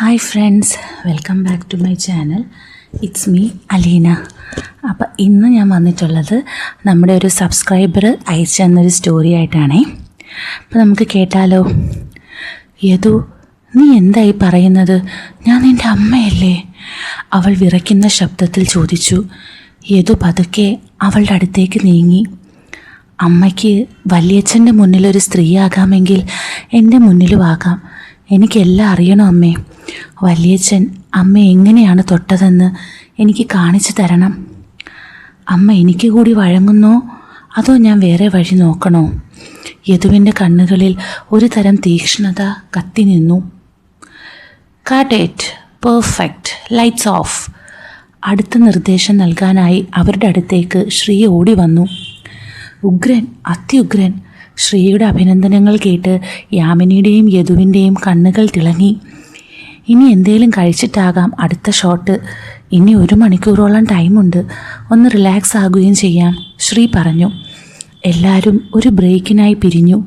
Hi friends, welcome back to my channel. It's me Aleena. അപ്പോൾ ഇന്ന് ഞാൻ വന്നിട്ടുള്ളത് നമ്മുടെ ഒരു സബ്സ്ക്രൈബർ അയച്ചു തന്നൊരു സ്റ്റോറി ആയിട്ടാണേ. അപ്പോൾ നമുക്ക് കേട്ടാലോ. യദു, നീ എന്തായി പറയുന്നത്? ഞാൻ നിൻ്റെ അമ്മയല്ലേ? അവൾ വിറയ്ക്കുന്ന ശബ്ദത്തിൽ ചോദിച്ചു. യദു പതുക്കെ അവളുടെ അടുത്തേക്ക് നീങ്ങി. അമ്മയ്ക്ക് വലിയച്ഛൻ്റെ മുന്നിലൊരു സ്ത്രീയാകാമെങ്കിൽ എൻ്റെ മുന്നിലും ആകാം. എനിക്കെല്ലാം അറിയണം അമ്മേ. വലിയച്ഛൻ അമ്മ എങ്ങനെയാണ് തൊട്ടതെന്ന് എനിക്ക് കാണിച്ചു തരണം. അമ്മ എനിക്ക് കൂടി വഴങ്ങുന്നോ അതോ ഞാൻ വേറെ വഴി നോക്കണോ? യദുവിൻ്റെ കണ്ണുകളിൽ ഒരു തരം തീക്ഷ്ണത കത്തി നിന്നു. കാട്ട് ഇറ്റ്, പെർഫെക്റ്റ്, ലൈറ്റ്സ് ഓഫ്. അടുത്ത നിർദ്ദേശം നൽകാനായി അവരുടെ അടുത്തേക്ക് ശ്രീ ഓടി വന്നു. ഉഗ്രൻ, അത്യുഗ്രൻ. ശ്രീയുടെ അഭിനന്ദനങ്ങൾ കേട്ട് യാമിനിയുടെയും യദുവിൻ്റെയും കണ്ണുകൾ തിളങ്ങി. ഇനി എന്തേലും കഴിച്ചിട്ടാകാം അടുത്ത ഷോട്ട്. ഇനി 1 മണിക്കൂറോളം ടൈമുണ്ട്, ഒന്ന് റിലാക്സ് ആകുകയും ചെയ്യാം, ശ്രീ പറഞ്ഞു. എല്ലാവരും ഒരു ബ്രേക്കിനായി പിരിഞ്ഞു.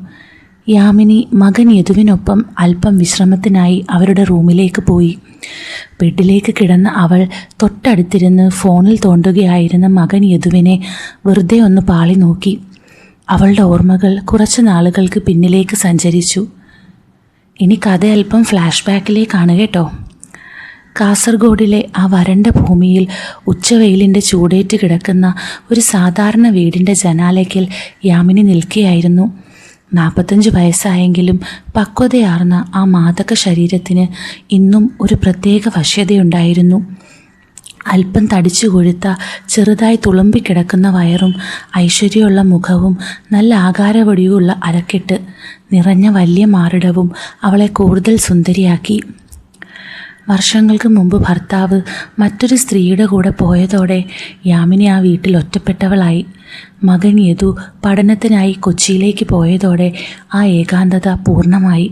യാമിനി മകൻ യദുവിനൊപ്പം അല്പം വിശ്രമത്തിനായി അവരുടെ റൂമിലേക്ക് പോയി. ബെഡിലേക്ക് കിടന്ന അവൾ തൊട്ടടുത്തിരുന്ന് ഫോണിൽ തോണ്ടുകയായിരുന്ന മകൻ യദുവിനെ വെറുതെ ഒന്ന് പാളി നോക്കി. അവളുടെ ഓർമ്മകൾ കുറച്ച് നാളുകൾക്ക് പിന്നിലേക്ക് സഞ്ചരിച്ചു. ഇനി കഥ അല്പം ഫ്ലാഷ് ബാക്കിലേക്കാണ് കേട്ടോ. കാസർഗോഡിലെ ആ വരണ്ട ഭൂമിയിൽ ഉച്ചവെയിലിൻ്റെ ചൂടേറ്റ് കിടക്കുന്ന ഒരു സാധാരണ വീടിൻ്റെ ജനാലയ്ക്കൽ യാമിനി നിൽക്കുകയായിരുന്നു. 45 വയസ്സായെങ്കിലും പക്വതയാർന്ന ആ മാദക ശരീരത്തിന് ഇന്നും ഒരു പ്രത്യേക വശ്യതയുണ്ടായിരുന്നു. അല്പം തടിച്ചു കൊഴുത്ത ചെറുതായി തുളുമ്പിക്കിടക്കുന്ന വയറും ഐശ്വര്യമുള്ള മുഖവും നല്ല ആകാരവടിയുള്ള അരക്കെട്ട് നിറഞ്ഞ വലിയ മാറിടവും അവളെ കൂടുതൽ സുന്ദരിയാക്കി. വർഷങ്ങൾക്ക് മുമ്പ് ഭർത്താവ് മറ്റൊരു സ്ത്രീയുടെ കൂടെ പോയതോടെ യാമിനി ആ വീട്ടിൽ ഒറ്റപ്പെട്ടവളായി. മകൻ യദു പഠനത്തിനായി കൊച്ചിയിലേക്ക് പോയതോടെ ആ ഏകാന്തത പൂർണ്ണമായി.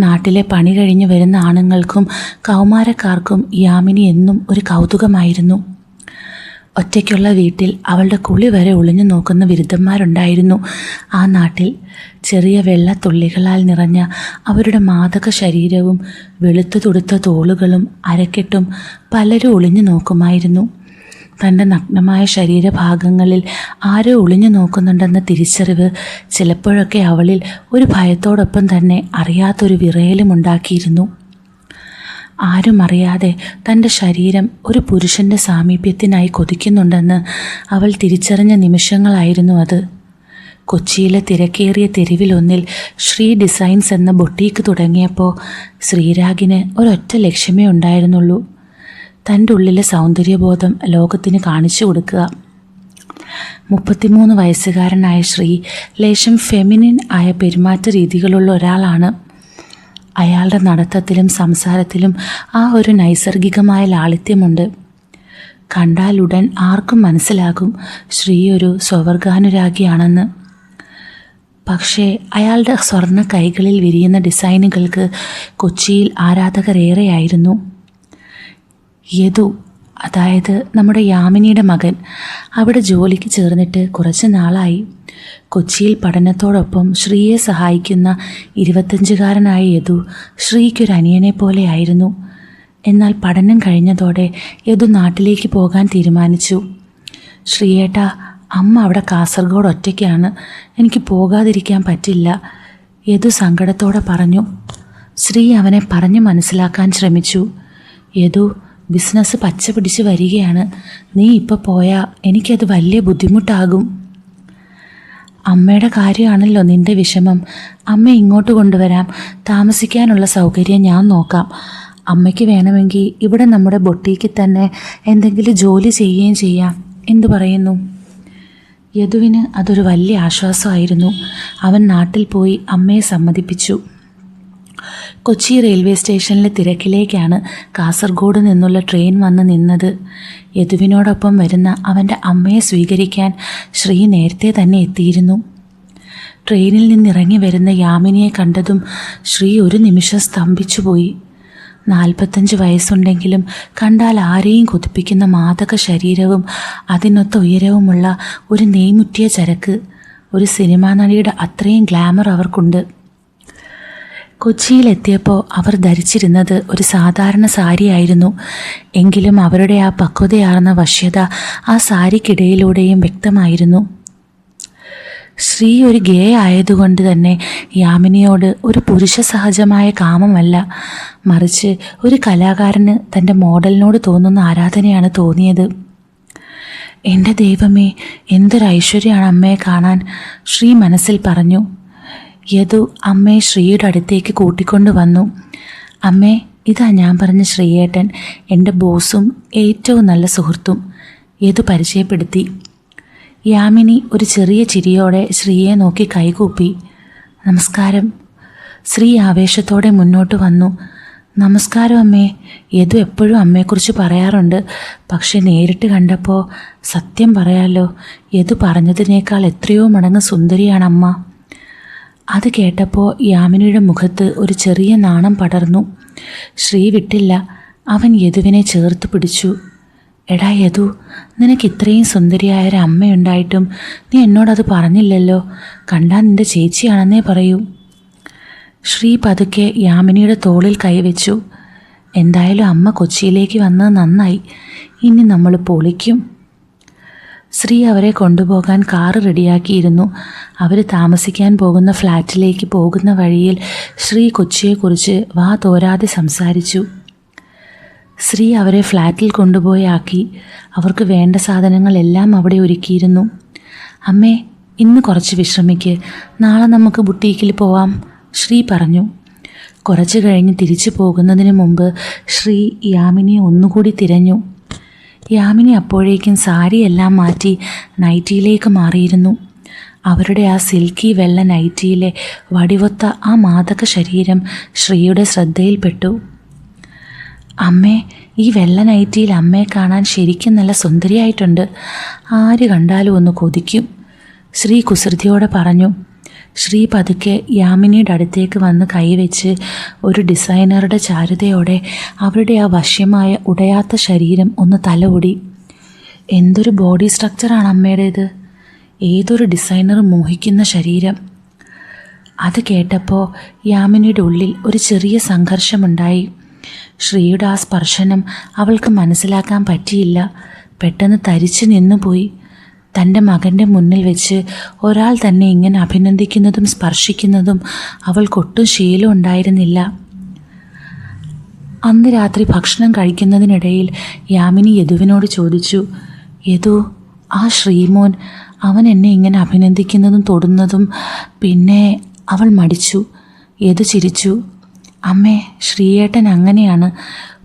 നാട്ടിലെ പണി കഴിഞ്ഞ് വരുന്ന ആണുങ്ങൾക്കും കൗമാരക്കാർക്കും യാമിനി എന്നും ഒരു കൗതുകമായിരുന്നു. ഒറ്റയ്ക്കുള്ള വീട്ടിൽ അവളുടെ കുളി വരെ ഒളിഞ്ഞു നോക്കുന്ന വിരുദ്ധന്മാരുണ്ടായിരുന്നു ആ നാട്ടിൽ. ചെറിയ വെള്ളത്തുള്ളികളാൽ നിറഞ്ഞ അവരുടെ മാദക ശരീരവും വെളുത്തു തുടുത്ത തോളുകളും അരക്കെട്ടും പലരും ഒളിഞ്ഞു നോക്കുമായിരുന്നു. തൻ്റെ നഗ്നമായ ശരീരഭാഗങ്ങളിൽ ആരോ ഒളിഞ്ഞു നോക്കുന്നുണ്ടെന്ന തിരിച്ചറിവ് ചിലപ്പോഴൊക്കെ അവളിൽ ഒരു ഭയത്തോടൊപ്പം തന്നെ അറിയാത്തൊരു വിറയലും ഉണ്ടാക്കിയിരുന്നു. ആരും അറിയാതെ തൻ്റെ ശരീരം ഒരു പുരുഷൻ്റെ സാമീപ്യത്തിനായി കൊതിക്കുന്നുണ്ടെന്ന് അവൾ തിരിച്ചറിഞ്ഞ നിമിഷങ്ങളായിരുന്നു അത്. കൊച്ചിയിലെ തിരക്കേറിയ തെരുവിലൊന്നിൽ ശ്രീ ഡിസൈൻസ് എന്ന ബൊട്ടീക്ക് തുടങ്ങിയപ്പോൾ ശ്രീരാഗിന് ഒരൊറ്റ ലക്ഷ്യമേ ഉണ്ടായിരുന്നുള്ളൂ: തൻ്റെ ഉള്ളിലെ സൗന്ദര്യബോധം ലോകത്തിന് കാണിച്ചു കൊടുക്കുക. 33 വയസ്സുകാരനായ ശ്രീ ലേശം ഫെമിനിൻ ആയ പെരുമാറ്റ രീതികളുള്ള ഒരാളാണ്. അയാളുടെ നടത്തത്തിലും സംസാരത്തിലും ആ ഒരു നൈസർഗികമായ ലാളിത്യമുണ്ട്. കണ്ടാലുടൻ ആർക്കും മനസ്സിലാകും ശ്രീ ഒരു സ്വവർഗാനുരാഗിയാണെന്ന്. പക്ഷേ അയാളുടെ സ്വർണ്ണ കൈകളിൽ വിരിയുന്ന ഡിസൈനുകൾക്ക് കൊച്ചിയിൽ ആരാധകരേറെയായിരുന്നു. യദു, അതായത് നമ്മുടെ യാമിനിയുടെ മകൻ, അവിടെ ജോലിക്ക് ചേർന്നിട്ട് കുറച്ച് നാളായി. കൊച്ചിയിൽ പഠനത്തോടൊപ്പം ശ്രീയെ സഹായിക്കുന്ന 25കാരനായ യദു ശ്രീക്കൊരു അനിയനെ പോലെയായിരുന്നു. എന്നാൽ പഠനം കഴിഞ്ഞതോടെ യദു നാട്ടിലേക്ക് പോകാൻ തീരുമാനിച്ചു. ശ്രീയേട്ടാ, അമ്മ അവിടെ കാസർഗോഡ് ഒറ്റയ്ക്കാണ്, എനിക്ക് പോകാതിരിക്കാൻ പറ്റില്ല, യദു സങ്കടത്തോടെ പറഞ്ഞു. ശ്രീ അവനെ പറഞ്ഞു മനസ്സിലാക്കാൻ ശ്രമിച്ചു. യദു, ബിസിനസ് പച്ച പിടിച്ച് വരികയാണ്, നീ ഇപ്പോൾ പോയാൽ എനിക്കത് വലിയ ബുദ്ധിമുട്ടാകും. അമ്മയുടെ കാര്യമാണല്ലോ നിൻ്റെ വിഷമം. അമ്മ ഇങ്ങോട്ട് കൊണ്ടുവരാം, താമസിക്കാനുള്ള സൗകര്യം ഞാൻ നോക്കാം. അമ്മയ്ക്ക് വേണമെങ്കിൽ ഇവിടെ നമ്മുടെ ബൊട്ടീക്കിൽ തന്നെ എന്തെങ്കിലും ജോലി ചെയ്യുകയും ചെയ്യാം. എന്തു പറയുന്നു? യദുവിന് അതൊരു വലിയ ആശ്വാസമായിരുന്നു. അവൻ നാട്ടിൽ പോയി അമ്മയെ സമ്മതിപ്പിച്ചു. കൊച്ചി റെയിൽവേ സ്റ്റേഷനിലെ തിരക്കിലേക്കാണ് കാസർഗോഡ് നിന്നുള്ള ട്രെയിൻ വന്ന് നിന്നത്. യദുവിനോടൊപ്പം വരുന്ന അവൻ്റെ അമ്മയെ സ്വീകരിക്കാൻ ശ്രീ നേരത്തെ തന്നെ എത്തിയിരുന്നു. ട്രെയിനിൽ നിന്നിറങ്ങി വരുന്ന യാമിനിയെ കണ്ടതും ശ്രീ ഒരു നിമിഷം സ്തംഭിച്ചുപോയി. 45 വയസ്സുണ്ടെങ്കിലും കണ്ടാൽ ആരെയും കൊതിപ്പിക്കുന്ന മാദക ശരീരവും അതിനൊത്ത ഉയരവുമുള്ള ഒരു നെയ്മുറ്റിയ ചരക്ക്, ഒരു സിനിമാ നടിയുടെ അത്രയും ഗ്ലാമർ അവർക്കുണ്ട്. കൊച്ചിയിലെത്തിയപ്പോൾ അവർ ധരിച്ചിരുന്നത് ഒരു സാധാരണ സാരിയായിരുന്നു. എങ്കിലും അവരുടെ ആ പക്വതയാർന്ന വശ്യത ആ സാരിക്കിടയിലൂടെയും വ്യക്തമായിരുന്നു. ശ്രീ ഒരു ഗേ ആയതുകൊണ്ട് തന്നെ യാമിനിയോട് ഒരു പുരുഷ സഹജമായ കാമമല്ല, മറിച്ച് ഒരു കലാകാരന് തൻ്റെ മോഡലിനോട് തോന്നുന്ന ആരാധനയാണ് തോന്നിയത്. എൻ്റെ ദൈവമേ, എന്തൊരു ഐശ്വര്യമാണ് അമ്മയെ കാണാൻ, ശ്രീ മനസ്സിൽ പറഞ്ഞു. യദു അമ്മയെ ശ്രീയുടെ അടുത്തേക്ക് കൂട്ടിക്കൊണ്ട് വന്നു. അമ്മേ, ഇതാ ഞാൻ പറഞ്ഞ ശ്രീയേട്ടൻ, എൻ്റെ ബോസും ഏറ്റവും നല്ല സുഹൃത്തും, യദു പരിചയപ്പെടുത്തി. യാമിനി ഒരു ചെറിയ ചിരിയോടെ ശ്രീയെ നോക്കി കൈകൂപ്പി. നമസ്കാരം. ശ്രീ ആവേശത്തോടെ മുന്നോട്ട് വന്നു. നമസ്കാരം അമ്മേ. യദു എപ്പോഴും അമ്മയെക്കുറിച്ച് പറയാറുണ്ട്, പക്ഷെ നേരിട്ട് കണ്ടപ്പോൾ സത്യം പറയാലോ, യദു പറഞ്ഞതിനേക്കാൾ എത്രയോ മടങ്ങ് സുന്ദരിയാണ് അമ്മ. അത് കേട്ടപ്പോൾ യാമിനിയുടെ മുഖത്ത് ഒരു ചെറിയ നാണം പടർന്നു. ശ്രീ വിട്ടില്ല. അവൻ യദുവിനെ ചേർത്ത് പിടിച്ചു. എടാ യദു, നിനക്ക് ഇത്രയും സുന്ദരിയായൊരു അമ്മയുണ്ടായിട്ടും നീ എന്നോടത് പറഞ്ഞില്ലല്ലോ. കണ്ടാൽ നിൻ്റെ ചേച്ചിയാണെന്നേ പറയൂ. ശ്രീ പതുക്കെ യാമിനിയുടെ തോളിൽ കൈവച്ചു. എന്തായാലും അമ്മ കൊച്ചിയിലേക്ക് വന്നത് നന്നായി. ഇനി നമ്മൾ പൊളിക്കും. ശ്രീ അവരെ കൊണ്ടുപോകാൻ കാറ് റെഡിയാക്കിയിരുന്നു. അവർ താമസിക്കാൻ പോകുന്ന ഫ്ലാറ്റിലേക്ക് പോകുന്ന വഴിയിൽ ശ്രീ കൊച്ചിയെക്കുറിച്ച് വാ തോരാതെ സംസാരിച്ചു. ശ്രീ അവരെ ഫ്ലാറ്റിൽ കൊണ്ടുപോയി ആക്കി. അവർക്ക് വേണ്ട സാധനങ്ങളെല്ലാം അവിടെ ഒരുക്കിയിരുന്നു. അമ്മേ, ഇന്ന് കുറച്ച് വിശ്രമിക്ക്, നാളെ നമുക്ക് ബുട്ടീക്കിൽ പോവാം, ശ്രീ പറഞ്ഞു. കുറച്ച് കഴിഞ്ഞ് തിരിച്ചു പോകുന്നതിന് മുമ്പ് ശ്രീ യാമിനിയെ ഒന്നുകൂടി തിരഞ്ഞു. യാമിനി അപ്പോഴേക്കും സാരിയെല്ലാം മാറ്റി നൈറ്റിയിലേക്ക് മാറിയിരുന്നു. അവരുടെ ആ സിൽക്കി വെള്ള നൈറ്റിയിലെ വടിവൊത്ത ആ മാദക ശരീരം ശ്രീയുടെ ശ്രദ്ധയിൽപ്പെട്ടു. അമ്മേ, ഈ വെള്ള നൈറ്റിയിൽ അമ്മയെ കാണാൻ ശരിക്കും നല്ല സുന്ദരിയായിട്ടുണ്ട്. ആര് കണ്ടാലും ഒന്ന് കൊതിക്കും, ശ്രീ കുസൃതിയോടെ പറഞ്ഞു. ശ്രീ പതുക്കെ യാമിനിയുടെ അടുത്തേക്ക് വന്ന് കൈവച്ച് ഒരു ഡിസൈനറുടെ ചാരുതയോടെ അവരുടെ ആ വശ്യമായ ഉടയാത്ത ശരീരം ഒന്ന് തലോടി. എന്തൊരു ബോഡി സ്ട്രക്ചറാണ് അമ്മയുടേത്. ഏതൊരു ഡിസൈനർ മോഹിക്കുന്ന ശരീരം. അത് കേട്ടപ്പോൾ യാമിനിയുടെ ഉള്ളിൽ ഒരു ചെറിയ സംഘർഷമുണ്ടായി. ശ്രീയുടെ ആ സ്പർശനം അവൾക്ക് മനസ്സിലാക്കാൻ പറ്റിയില്ല. പെട്ടെന്ന് തരിച്ചു നിന്നുപോയി. തൻ്റെ മകൻ്റെ മുന്നിൽ വെച്ച് ഒരാൾ തന്നെ ഇങ്ങനെ അഭിനന്ദിക്കുന്നതും സ്പർശിക്കുന്നതും അവൾക്കൊട്ടും ശീലം ഉണ്ടായിരുന്നില്ല. അന്ന് രാത്രി ഭക്ഷണം കഴിക്കുന്നതിനിടയിൽ യാമിനി യദുവിനോട് ചോദിച്ചു, യദു, ആ ശ്രീമോൻ, അവൻ എന്നെ ഇങ്ങനെ അഭിനന്ദിക്കുന്നതും തൊടുന്നതും. പിന്നെ അവൾ മടിച്ചു. യദു ചിരിച്ചു. അമ്മേ, ശ്രീയേട്ടൻ അങ്ങനെയാണ്.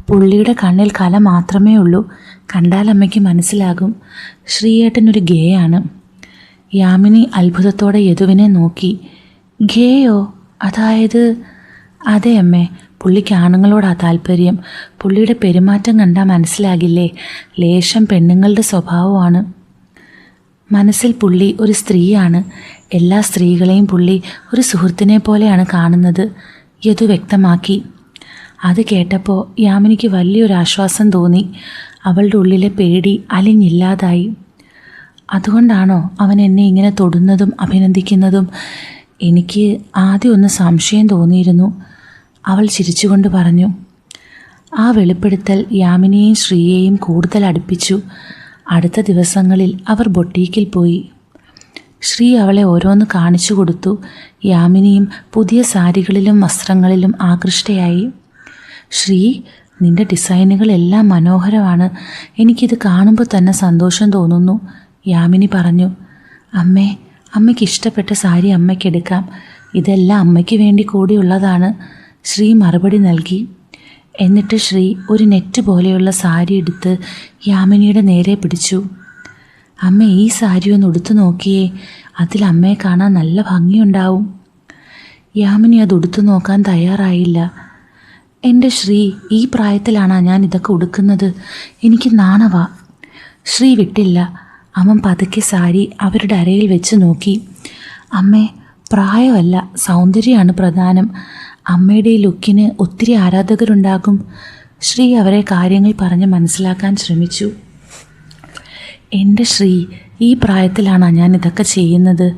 പുള്ളിയുടെ കണ്ണിൽ കല മാത്രമേ ഉള്ളൂ. കണ്ടാൽ അമ്മയ്ക്ക് മനസ്സിലാകും. ശ്രീയേട്ടനൊരു ഗേ ആണ്. യാമിനി അത്ഭുതത്തോടെ യദുവിനെ നോക്കി. ഗേയോ? അതായത്? അതെ അമ്മേ, പുള്ളിക്ക് ആണുങ്ങളോടാ താല്പര്യം. പുള്ളിയുടെ പെരുമാറ്റം കണ്ടാൽ മനസ്സിലാകില്ലേ, ലേശം പെണ്ണുങ്ങളുടെ സ്വഭാവമാണ്. മനസ്സിൽ പുള്ളി ഒരു സ്ത്രീയാണ്. എല്ലാ സ്ത്രീകളെയും പുള്ളി ഒരു സുഹൃത്തിനെ പോലെയാണ് കാണുന്നത്, യദു വ്യക്തമാക്കി. അത് കേട്ടപ്പോൾ യാമിനിക്ക് വലിയൊരു ആശ്വാസം തോന്നി. അവളുടെ ഉള്ളിലെ പേടി അലിഞ്ഞില്ലാതായി. അതുകൊണ്ടാണോ അവൻ എന്നെ ഇങ്ങനെ തൊടുന്നതും അഭിനന്ദിക്കുന്നതും? എനിക്ക് ആദ്യം ഒന്ന് സംശയം തോന്നിയിരുന്നു, അവൾ ചിരിച്ചുകൊണ്ട് പറഞ്ഞു. ആ വെളിപ്പെടുത്തൽ യാമിനിയെയും ശ്രീയെയും കൂടുതൽ അടുപ്പിച്ചു. അടുത്ത ദിവസങ്ങളിൽ അവർ ബൊട്ടീക്കിൽ പോയി. ശ്രീ അവളെ ഓരോന്ന് കാണിച്ചു കൊടുത്തു. യാമിനിയും പുതിയ സാരികളിലും വസ്ത്രങ്ങളിലും ആകൃഷ്ടയായി. ശ്രീ, നിന്റെ ഡിസൈനുകളെല്ലാം മനോഹരമാണ്. എനിക്കിത് കാണുമ്പോൾ തന്നെ സന്തോഷം തോന്നുന്നു, യാമിനി പറഞ്ഞു. അമ്മേ, അമ്മയ്ക്ക് ഇഷ്ടപ്പെട്ട സാരി അമ്മയ്ക്കെടുക്കാം. ഇതെല്ലാം അമ്മയ്ക്ക് വേണ്ടി കൂടിയുള്ളതാണ്, ശ്രീ മറുപടി നൽകി. എന്നിട്ട് ശ്രീ ഒരു നെറ്റ് പോലെയുള്ള സാരി എടുത്ത് യാമിനിയുടെ നേരെ പിടിച്ചു. അമ്മ, ഈ സാരി ഒന്ന് ഉടുത്തു നോക്കിയേ, അതിൽ അമ്മയെ കാണാൻ നല്ല ഭംഗിയുണ്ടാവും. യാമിനി അത് ഉടുത്തു നോക്കാൻ തയ്യാറായില്ല. എൻ്റെ ശ്രീ, ഈ പ്രായത്തിലാണോ ഞാൻ ഇതൊക്കെ ഉടുക്കുന്നത്? എനിക്ക് നാണവാ. ശ്രീ വിട്ടില്ല. അവൻ പതുക്കെ സാരി അവരുടെ അരയിൽ വെച്ച് നോക്കി. അമ്മേ, പ്രായമല്ല, സൗന്ദര്യമാണ് പ്രധാനം. അമ്മയുടെ ഈ ലുക്കിന് ഒത്തിരി ആരാധകരുണ്ടാകും. ശ്രീ അവരെ കാര്യങ്ങൾ പറഞ്ഞ് മനസ്സിലാക്കാൻ ശ്രമിച്ചു. എൻ്റെ ശ്രീ, ഈ പ്രായത്തിലാണോ ഞാൻ ഇതൊക്കെ ചെയ്യുന്നത്?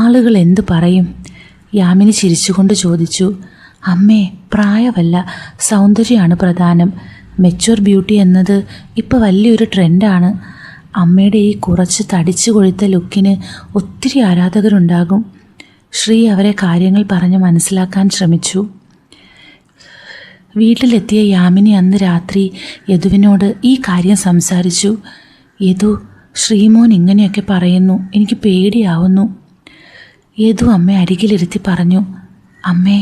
ആളുകൾ എന്തു പറയും? യാമിനി ചിരിച്ചുകൊണ്ട് ചോദിച്ചു. അമ്മേ, പ്രായമല്ല, സൗന്ദര്യമാണ് പ്രധാനം. മെച്യൂർ ബ്യൂട്ടി എന്നത് ഇപ്പോൾ വലിയൊരു ട്രെൻഡാണ്. അമ്മയുടെ ഈ കുറച്ച് തടിച്ചു കൊഴുത്ത ലുക്കിന് ഒത്തിരി ആരാധകരുണ്ടാകും. ശ്രീ അവരെ കാര്യങ്ങൾ പറഞ്ഞ് മനസ്സിലാക്കാൻ ശ്രമിച്ചു. വീട്ടിലെത്തിയ യാമിനി അന്ന് രാത്രി യദുവിനോട് ഈ കാര്യം സംസാരിച്ചു. യദു, ശ്രീമോൻ ഇങ്ങനെയൊക്കെ പറയുന്നു, എനിക്ക് പേടിയാവുന്നു. യദു അമ്മയെ അരികിലിരുത്തി പറഞ്ഞു, അമ്മേ,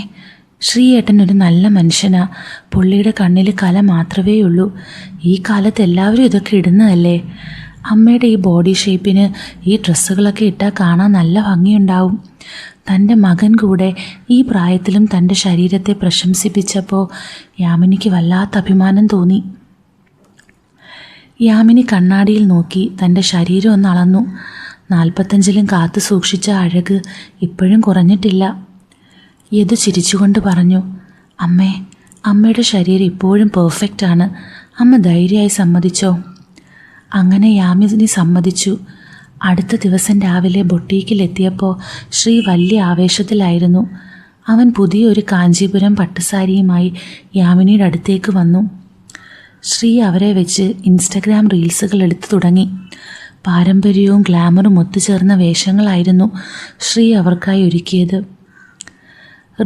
ശ്രീയേട്ടൻ ഒരു നല്ല മനുഷ്യനാ. പുള്ളിയുടെ കണ്ണിൽ കല മാത്രമേ ഉള്ളൂ. ഈ കാലത്ത് എല്ലാവരും ഇതൊക്കെ ഇടുന്നതല്ലേ. അമ്മയുടെ ഈ ബോഡി ഷേപ്പിന് ഈ ഡ്രസ്സുകളൊക്കെ ഇട്ടാൽ കാണാൻ നല്ല ഭംഗിയുണ്ടാവും. തൻ്റെ മകൻ കൂടെ ഈ പ്രായത്തിലും തൻ്റെ ശരീരത്തെ പ്രശംസിപ്പിച്ചപ്പോൾ യാമിനിക്ക് വല്ലാത്ത അഭിമാനം തോന്നി. യാമിനി കണ്ണാടിയിൽ നോക്കി തൻ്റെ ശരീരം ഒന്ന് അളന്നു. 45ലും കാത്തു സൂക്ഷിച്ച അഴക് ഇപ്പോഴും കുറഞ്ഞിട്ടില്ല. യദു ചിരിച്ചുകൊണ്ട് പറഞ്ഞു, അമ്മേ, അമ്മയുടെ ശരീരം ഇപ്പോഴും പെർഫെക്റ്റാണ്. അമ്മ ധൈര്യമായി സമ്മതിച്ചോ? അങ്ങനെ യാമിനി സമ്മതിച്ചു. അടുത്ത ദിവസം രാവിലെ ബൊട്ടീക്കിലെത്തിയപ്പോൾ ശ്രീ വലിയ ആവേശത്തിലായിരുന്നു. അവൻ പുതിയൊരു കാഞ്ചീപുരം പട്ടുസാരിയുമായി യാമിനിയുടെ അടുത്തേക്ക് വന്നു. ശ്രീ അവരെ വെച്ച് ഇൻസ്റ്റഗ്രാം റീൽസുകൾ എടുത്തു തുടങ്ങി. പാരമ്പര്യവും ഗ്ലാമറും ഒത്തുചേർന്ന വേഷങ്ങളായിരുന്നു ശ്രീ അവർക്കായി ഒരുക്കിയത്.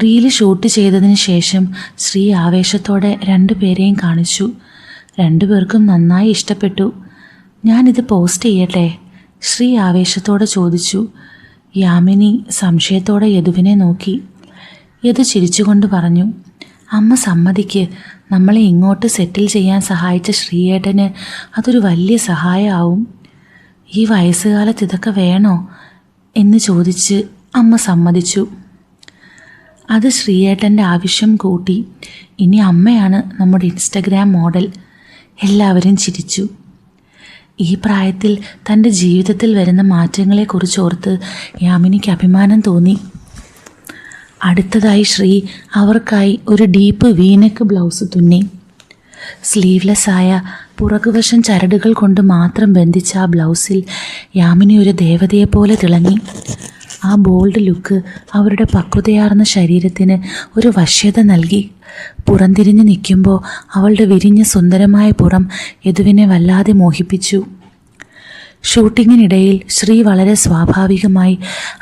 റീല് ഷൂട്ട് ചെയ്തതിന് ശേഷം ശ്രീ ആവേശത്തോടെ 2 പേരെയും കാണിച്ചു. 2 പേർക്കും നന്നായി ഇഷ്ടപ്പെട്ടു. ഞാനിത് പോസ്റ്റ് ചെയ്യട്ടെ? ശ്രീ ആവേശത്തോടെ ചോദിച്ചു. യാമിനി സംശയത്തോടെ യദുവിനെ നോക്കി. യദു ചിരിച്ചുകൊണ്ട് പറഞ്ഞു, അമ്മ സമ്മതിക്ക്. നമ്മളെ ഇങ്ങോട്ട് സെറ്റിൽ ചെയ്യാൻ സഹായിച്ച ശ്രീയേട്ടന് അതൊരു വലിയ സഹായമാവും. ഈ വയസ്സുകാലത്ത് ഇതൊക്കെ വേണോ എന്ന് ചോദിച്ച് അമ്മ സമ്മതിച്ചു. അത് ശ്രീയേട്ടൻ്റെ ആവശ്യം കൂട്ടി. ഇനി അമ്മയാണ് നമ്മുടെ ഇൻസ്റ്റഗ്രാം മോഡൽ. എല്ലാവരും ചിരിച്ചു. ഈ പ്രായത്തിൽ തൻ്റെ ജീവിതത്തിൽ വരുന്ന മാറ്റങ്ങളെക്കുറിച്ച് ഓർത്ത് യാമിനിക്ക് അഭിമാനം തോന്നി. അടുത്തതായി ശ്രീ അവർക്കായി ഒരു ഡീപ്പ് വീനെക്ക് ബ്ലൗസ് തുന്നി. സ്ലീവ്ലെസ്സായ പുറകുവശം ചരടുകൾ കൊണ്ട് മാത്രം ബന്ധിച്ച ആ ബ്ലൗസിൽ യാമിനി ഒരു ദേവതയെപ്പോലെ തിളങ്ങി. ആ ബോൾഡ് ലുക്ക് അവരുടെ പക്വതയാർന്ന ശരീരത്തിന് ഒരു വശ്യത നൽകി. പുറംതിരിഞ്ഞ് നിൽക്കുമ്പോൾ അവളുടെ വിരിഞ്ഞ സുന്ദരമായ പുറം യദുവിനെ വല്ലാതെ മോഹിപ്പിച്ചു. ഷൂട്ടിങ്ങിനിടയിൽ ശ്രീ വളരെ സ്വാഭാവികമായി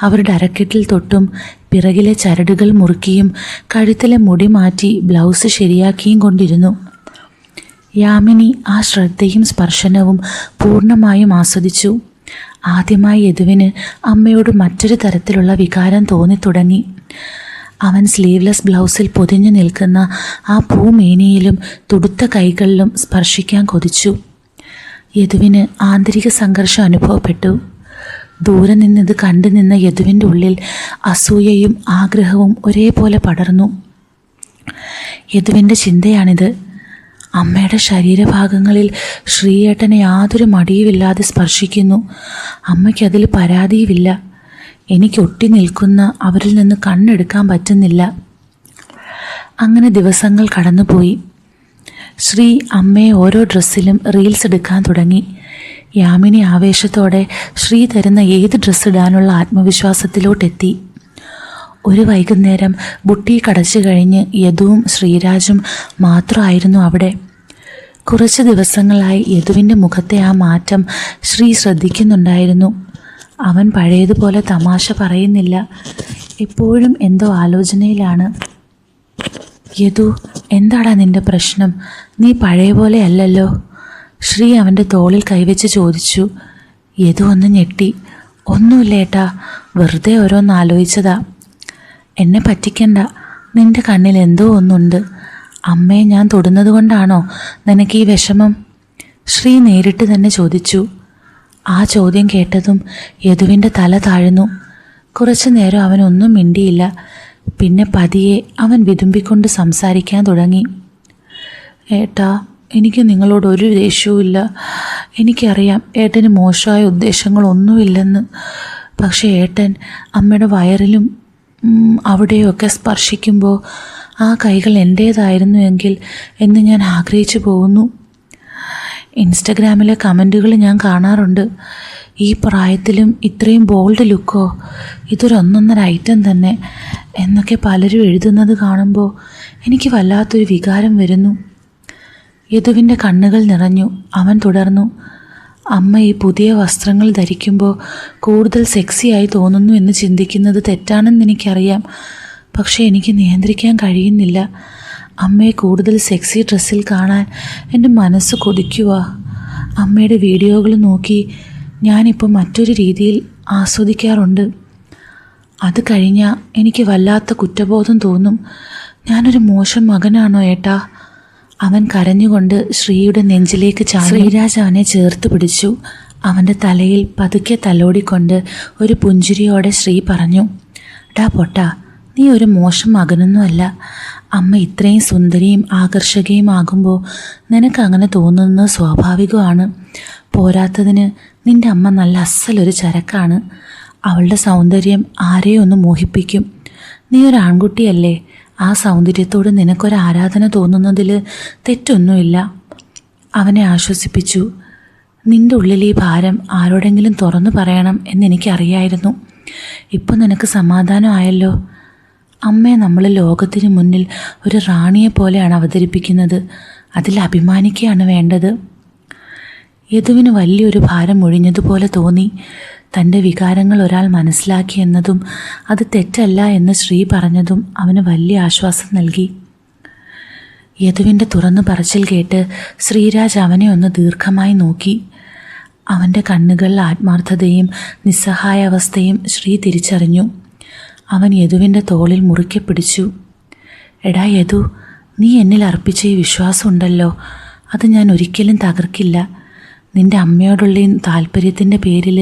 അവരുടെ അരക്കെട്ടിൽ തൊട്ടും പിറകിലെ ചരടുകൾ മുറുക്കിയും കഴുത്തിലെ മുടി മാറ്റി ബ്ലൗസ് ശരിയാക്കിയും കൊണ്ടിരുന്നു. യാമിനി ആ ശ്രദ്ധയും സ്പർശനവും പൂർണ്ണമായും ആസ്വദിച്ചു. ആദ്യമായി യദുവിന് അമ്മയോട് മറ്റൊരു തരത്തിലുള്ള വികാരം തോന്നിത്തുടങ്ങി. അവൻ സ്ലീവ്ലെസ് ബ്ലൗസിൽ പൊതിഞ്ഞു നിൽക്കുന്ന ആ പൂമേനിയിലും തുടുത്ത കൈകളിലും സ്പർശിക്കാൻ കൊതിച്ചു. യദുവിന് ആന്തരിക സംഘർഷം അനുഭവപ്പെട്ടു. ദൂരെ നിന്നിത് കണ്ടു നിന്ന യദുവിൻ്റെ ഉള്ളിൽ അസൂയയും ആഗ്രഹവും ഒരേപോലെ പടർന്നു. യദുവിൻ്റെ ചിന്തയാണിത്. അമ്മയുടെ ശരീരഭാഗങ്ങളിൽ ശ്രീയേട്ടനെ യാതൊരു മടിയുമില്ലാതെ സ്പർശിക്കുന്നു. അമ്മയ്ക്കതിൽ പരാതിയുമില്ല. എനിക്ക് ഒട്ടി നിൽക്കുന്ന അവരിൽ നിന്ന് കണ്ണെടുക്കാൻ പറ്റുന്നില്ല. അങ്ങനെ ദിവസങ്ങൾ കടന്നുപോയി. ശ്രീ അമ്മയെ ഓരോ ഡ്രസ്സിലും റീൽസ് എടുക്കാൻ തുടങ്ങി. യാമിനി ആവേശത്തോടെ ശ്രീ തരുന്ന ഏത് ഡ്രസ്സ് ഇടാനുള്ള ആത്മവിശ്വാസത്തിലോട്ടെത്തി. ഒരു വൈകുന്നേരം ബുട്ടീക്ക് അടച്ചു കഴിഞ്ഞ് യദുവും ശ്രീരാജും മാത്രമായിരുന്നു അവിടെ. കുറച്ച് ദിവസങ്ങളായി യദുവിൻ്റെ മുഖത്തെ ആ മാറ്റം ശ്രീ ശ്രദ്ധിക്കുന്നുണ്ടായിരുന്നു. അവൻ പഴയതുപോലെ തമാശ പറയുന്നില്ല. എപ്പോഴും എന്തോ ആലോചനയിലാണ്. യദു, എന്താടാ നിൻ്റെ പ്രശ്നം? നീ പഴയ പോലെ അല്ലല്ലോ. ശ്രീ അവൻ്റെ തോളിൽ കൈവച്ച് ചോദിച്ചു. യദു ഒന്ന് ഞെട്ടി. ഒന്നുമില്ല ഏട്ടാ, വെറുതെ ഓരോന്ന് ആലോചിച്ചതാ. എന്നെ പറ്റിക്കണ്ട. നിൻ്റെ കണ്ണിൽ എന്തോ ഒന്നുണ്ട്. അമ്മയെ ഞാൻ തൊടുന്നത് കൊണ്ടാണോ നിനക്ക് ഈ വിഷമം? ശ്രീ നേരിട്ട് തന്നെ ചോദിച്ചു. ആ ചോദ്യം കേട്ടതും യദുവിൻ്റെ തല താഴ്ന്നു. കുറച്ചു നേരം അവനൊന്നും മിണ്ടിയില്ല. പിന്നെ പതിയെ അവൻ വിതുമ്പിക്കൊണ്ട് സംസാരിക്കാൻ തുടങ്ങി. ഏട്ടാ, എനിക്ക് നിങ്ങളോട് ഒരു ദേഷ്യവുമില്ല. എനിക്കറിയാം ഏട്ടന് മോശമായ ഉദ്ദേശങ്ങളൊന്നുമില്ലെന്ന്. പക്ഷേ ഏട്ടൻ അമ്മയുടെ വയറിലും അവിടെയൊക്കെ സ്പർശിക്കുമ്പോൾ ആ കൈകൾ എൻ്റേതായിരുന്നുവെങ്കിൽ എന്ന് ഞാൻ ആഗ്രഹിച്ചു പോകുന്നു. ഇൻസ്റ്റഗ്രാമിലെ കമൻറ്റുകൾ ഞാൻ കാണാറുണ്ട്. ഈ പ്രായത്തിലും ഇത്രയും ബോൾഡ് ലുക്കോ, ഇതൊരു ഒന്നൊന്നര ഐറ്റം തന്നെ എന്നൊക്കെ പലരും എഴുതുന്നത് കാണുമ്പോൾ എനിക്ക് വല്ലാത്തൊരു വികാരം വരുന്നു. യദുവിൻ്റെ കണ്ണുകൾ നിറഞ്ഞു. അവൻ തുടർന്നു, അമ്മ ഈ പുതിയ വസ്ത്രങ്ങൾ ധരിക്കുമ്പോൾ കൂടുതൽ സെക്സിയായി തോന്നുന്നു എന്ന് ചിന്തിക്കുന്നത് തെറ്റാണെന്ന് എനിക്കറിയാം. പക്ഷേ എനിക്ക് നിയന്ത്രിക്കാൻ കഴിയുന്നില്ല. അമ്മയെ കൂടുതൽ സെക്സി ഡ്രസ്സിൽ കാണാൻ എൻ്റെ മനസ്സ് കൊതിക്കുക. അമ്മയുടെ വീഡിയോകൾ നോക്കി ഞാനിപ്പോൾ മറ്റൊരു രീതിയിൽ ആസ്വദിക്കാറുണ്ട്. അത് കഴിഞ്ഞാൽ എനിക്ക് വല്ലാത്ത കുറ്റബോധം തോന്നും. ഞാനൊരു മോശം മകനാണോ ഏട്ടാ? അവൻ കരഞ്ഞുകൊണ്ട് ശ്രീയുടെ നെഞ്ചിലേക്ക് ചാടി. ശ്രീരാജ് അവനെ ചേർത്ത് പിടിച്ചു. അവൻ്റെ തലയിൽ പതുക്കെ തലോടിക്കൊണ്ട് ഒരു പുഞ്ചിരിയോടെ ശ്രീ പറഞ്ഞു, ഡാ പൊട്ടാ, നീ ഒരു മോശം മകനൊന്നുമല്ല. അമ്മ ഇത്രയും സുന്ദരിയും ആകർഷകയും ആകുമ്പോൾ നിനക്ക് അങ്ങനെ തോന്നുന്നത് സ്വാഭാവികമാണ്. പോരാത്തതിന് നിൻ്റെ അമ്മ നല്ല അസ്സലൊരു ചരക്കാണ്. അവളുടെ സൗന്ദര്യം ആരെയും ഒന്ന് മോഹിപ്പിക്കും. നീ ഒരു ആൺകുട്ടിയല്ലേ, ആ സൗന്ദര്യത്തോട് നിനക്കൊരു ആരാധന തോന്നുന്നതിൽ തെറ്റൊന്നുമില്ല. അവനെ ആശ്വസിപ്പിച്ചു. നിൻ്റെ ഉള്ളിൽ ഈ ഭാരം ആരോടെങ്കിലും തുറന്നു പറയണം എന്നെനിക്കറിയായിരുന്നു. ഇപ്പോൾ നിനക്ക് സമാധാനമായല്ലോ. അമ്മയെ നമ്മൾ ലോകത്തിന് മുന്നിൽ ഒരു റാണിയെ പോലെയാണ് അവതരിപ്പിക്കുന്നത്. അതിൽ അഭിമാനിക്കുകയാണ് വേണ്ടത്. യദുവിന് വലിയൊരു ഭാരം ഒഴിഞ്ഞതുപോലെ തോന്നി. തൻ്റെ വികാരങ്ങൾ ഒരാൾ മനസ്സിലാക്കിയെന്നതും അത് തെറ്റല്ല എന്ന് ശ്രീ പറഞ്ഞതും അവന് വലിയ ആശ്വാസം നൽകി. യദുവിൻ്റെ തുറന്നു പറച്ചിൽ കേട്ട് ശ്രീരാജ് അവനെ ഒന്ന് ദീർഘമായി നോക്കി. അവൻ്റെ കണ്ണുകളിൽ ആത്മാർത്ഥതയും നിസ്സഹായ അവസ്ഥയും ശ്രീ തിരിച്ചറിഞ്ഞു. അവൻ യദുവിൻ്റെ തോളിൽ മുറുക്കെ പിടിച്ചു. എടാ യദു, നീ എന്നിൽ അർപ്പിച്ച ഈ വിശ്വാസമുണ്ടല്ലോ, അത് ഞാൻ ഒരിക്കലും തകർക്കില്ല. നിൻ്റെ അമ്മയോടുള്ള ഈ താല്പര്യത്തിൻ്റെ പേരിൽ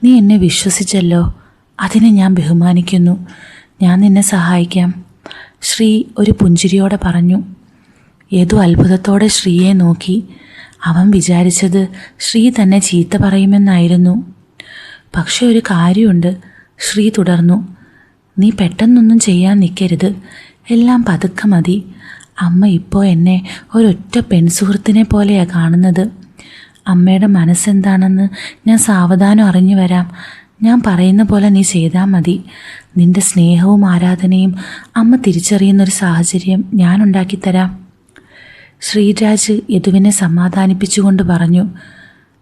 നീ എന്നെ വിശ്വസിച്ചല്ലോ, അതിനെ ഞാൻ ബഹുമാനിക്കുന്നു. ഞാൻ നിന്നെ സഹായിക്കാം, ശ്രീ ഒരു പുഞ്ചിരിയോടെ പറഞ്ഞു. യദു അത്ഭുതത്തോടെ ശ്രീയെ നോക്കി. അവൻ വിചാരിച്ചത് ശ്രീ തന്നെ ചീത്ത പറയുമെന്നായിരുന്നു. പക്ഷെ ഒരു കാര്യമുണ്ട്, ശ്രീ തുടർന്നു. നീ പെട്ടെന്നൊന്നും ചെയ്യാൻ നിൽക്കരുത്, എല്ലാം പതുക്കെ മതി. അമ്മ ഇപ്പോൾ എന്നെ ഒരൊറ്റ പെൺസുഹൃത്തിനെ പോലെയാണ് കാണുന്നത്. അമ്മയുടെ മനസ്സെന്താണെന്ന് ഞാൻ സാവധാനം അറിഞ്ഞു വരാം. ഞാൻ പറയുന്ന പോലെ നീ ചെയ്താൽ മതി. നിൻ്റെ സ്നേഹവും ആരാധനയും അമ്മ തിരിച്ചറിയുന്നൊരു സാഹചര്യം ഞാൻ ഉണ്ടാക്കിത്തരാം. ശ്രീരാജ് യദുവിനെ സമാധാനിപ്പിച്ചുകൊണ്ട് പറഞ്ഞു.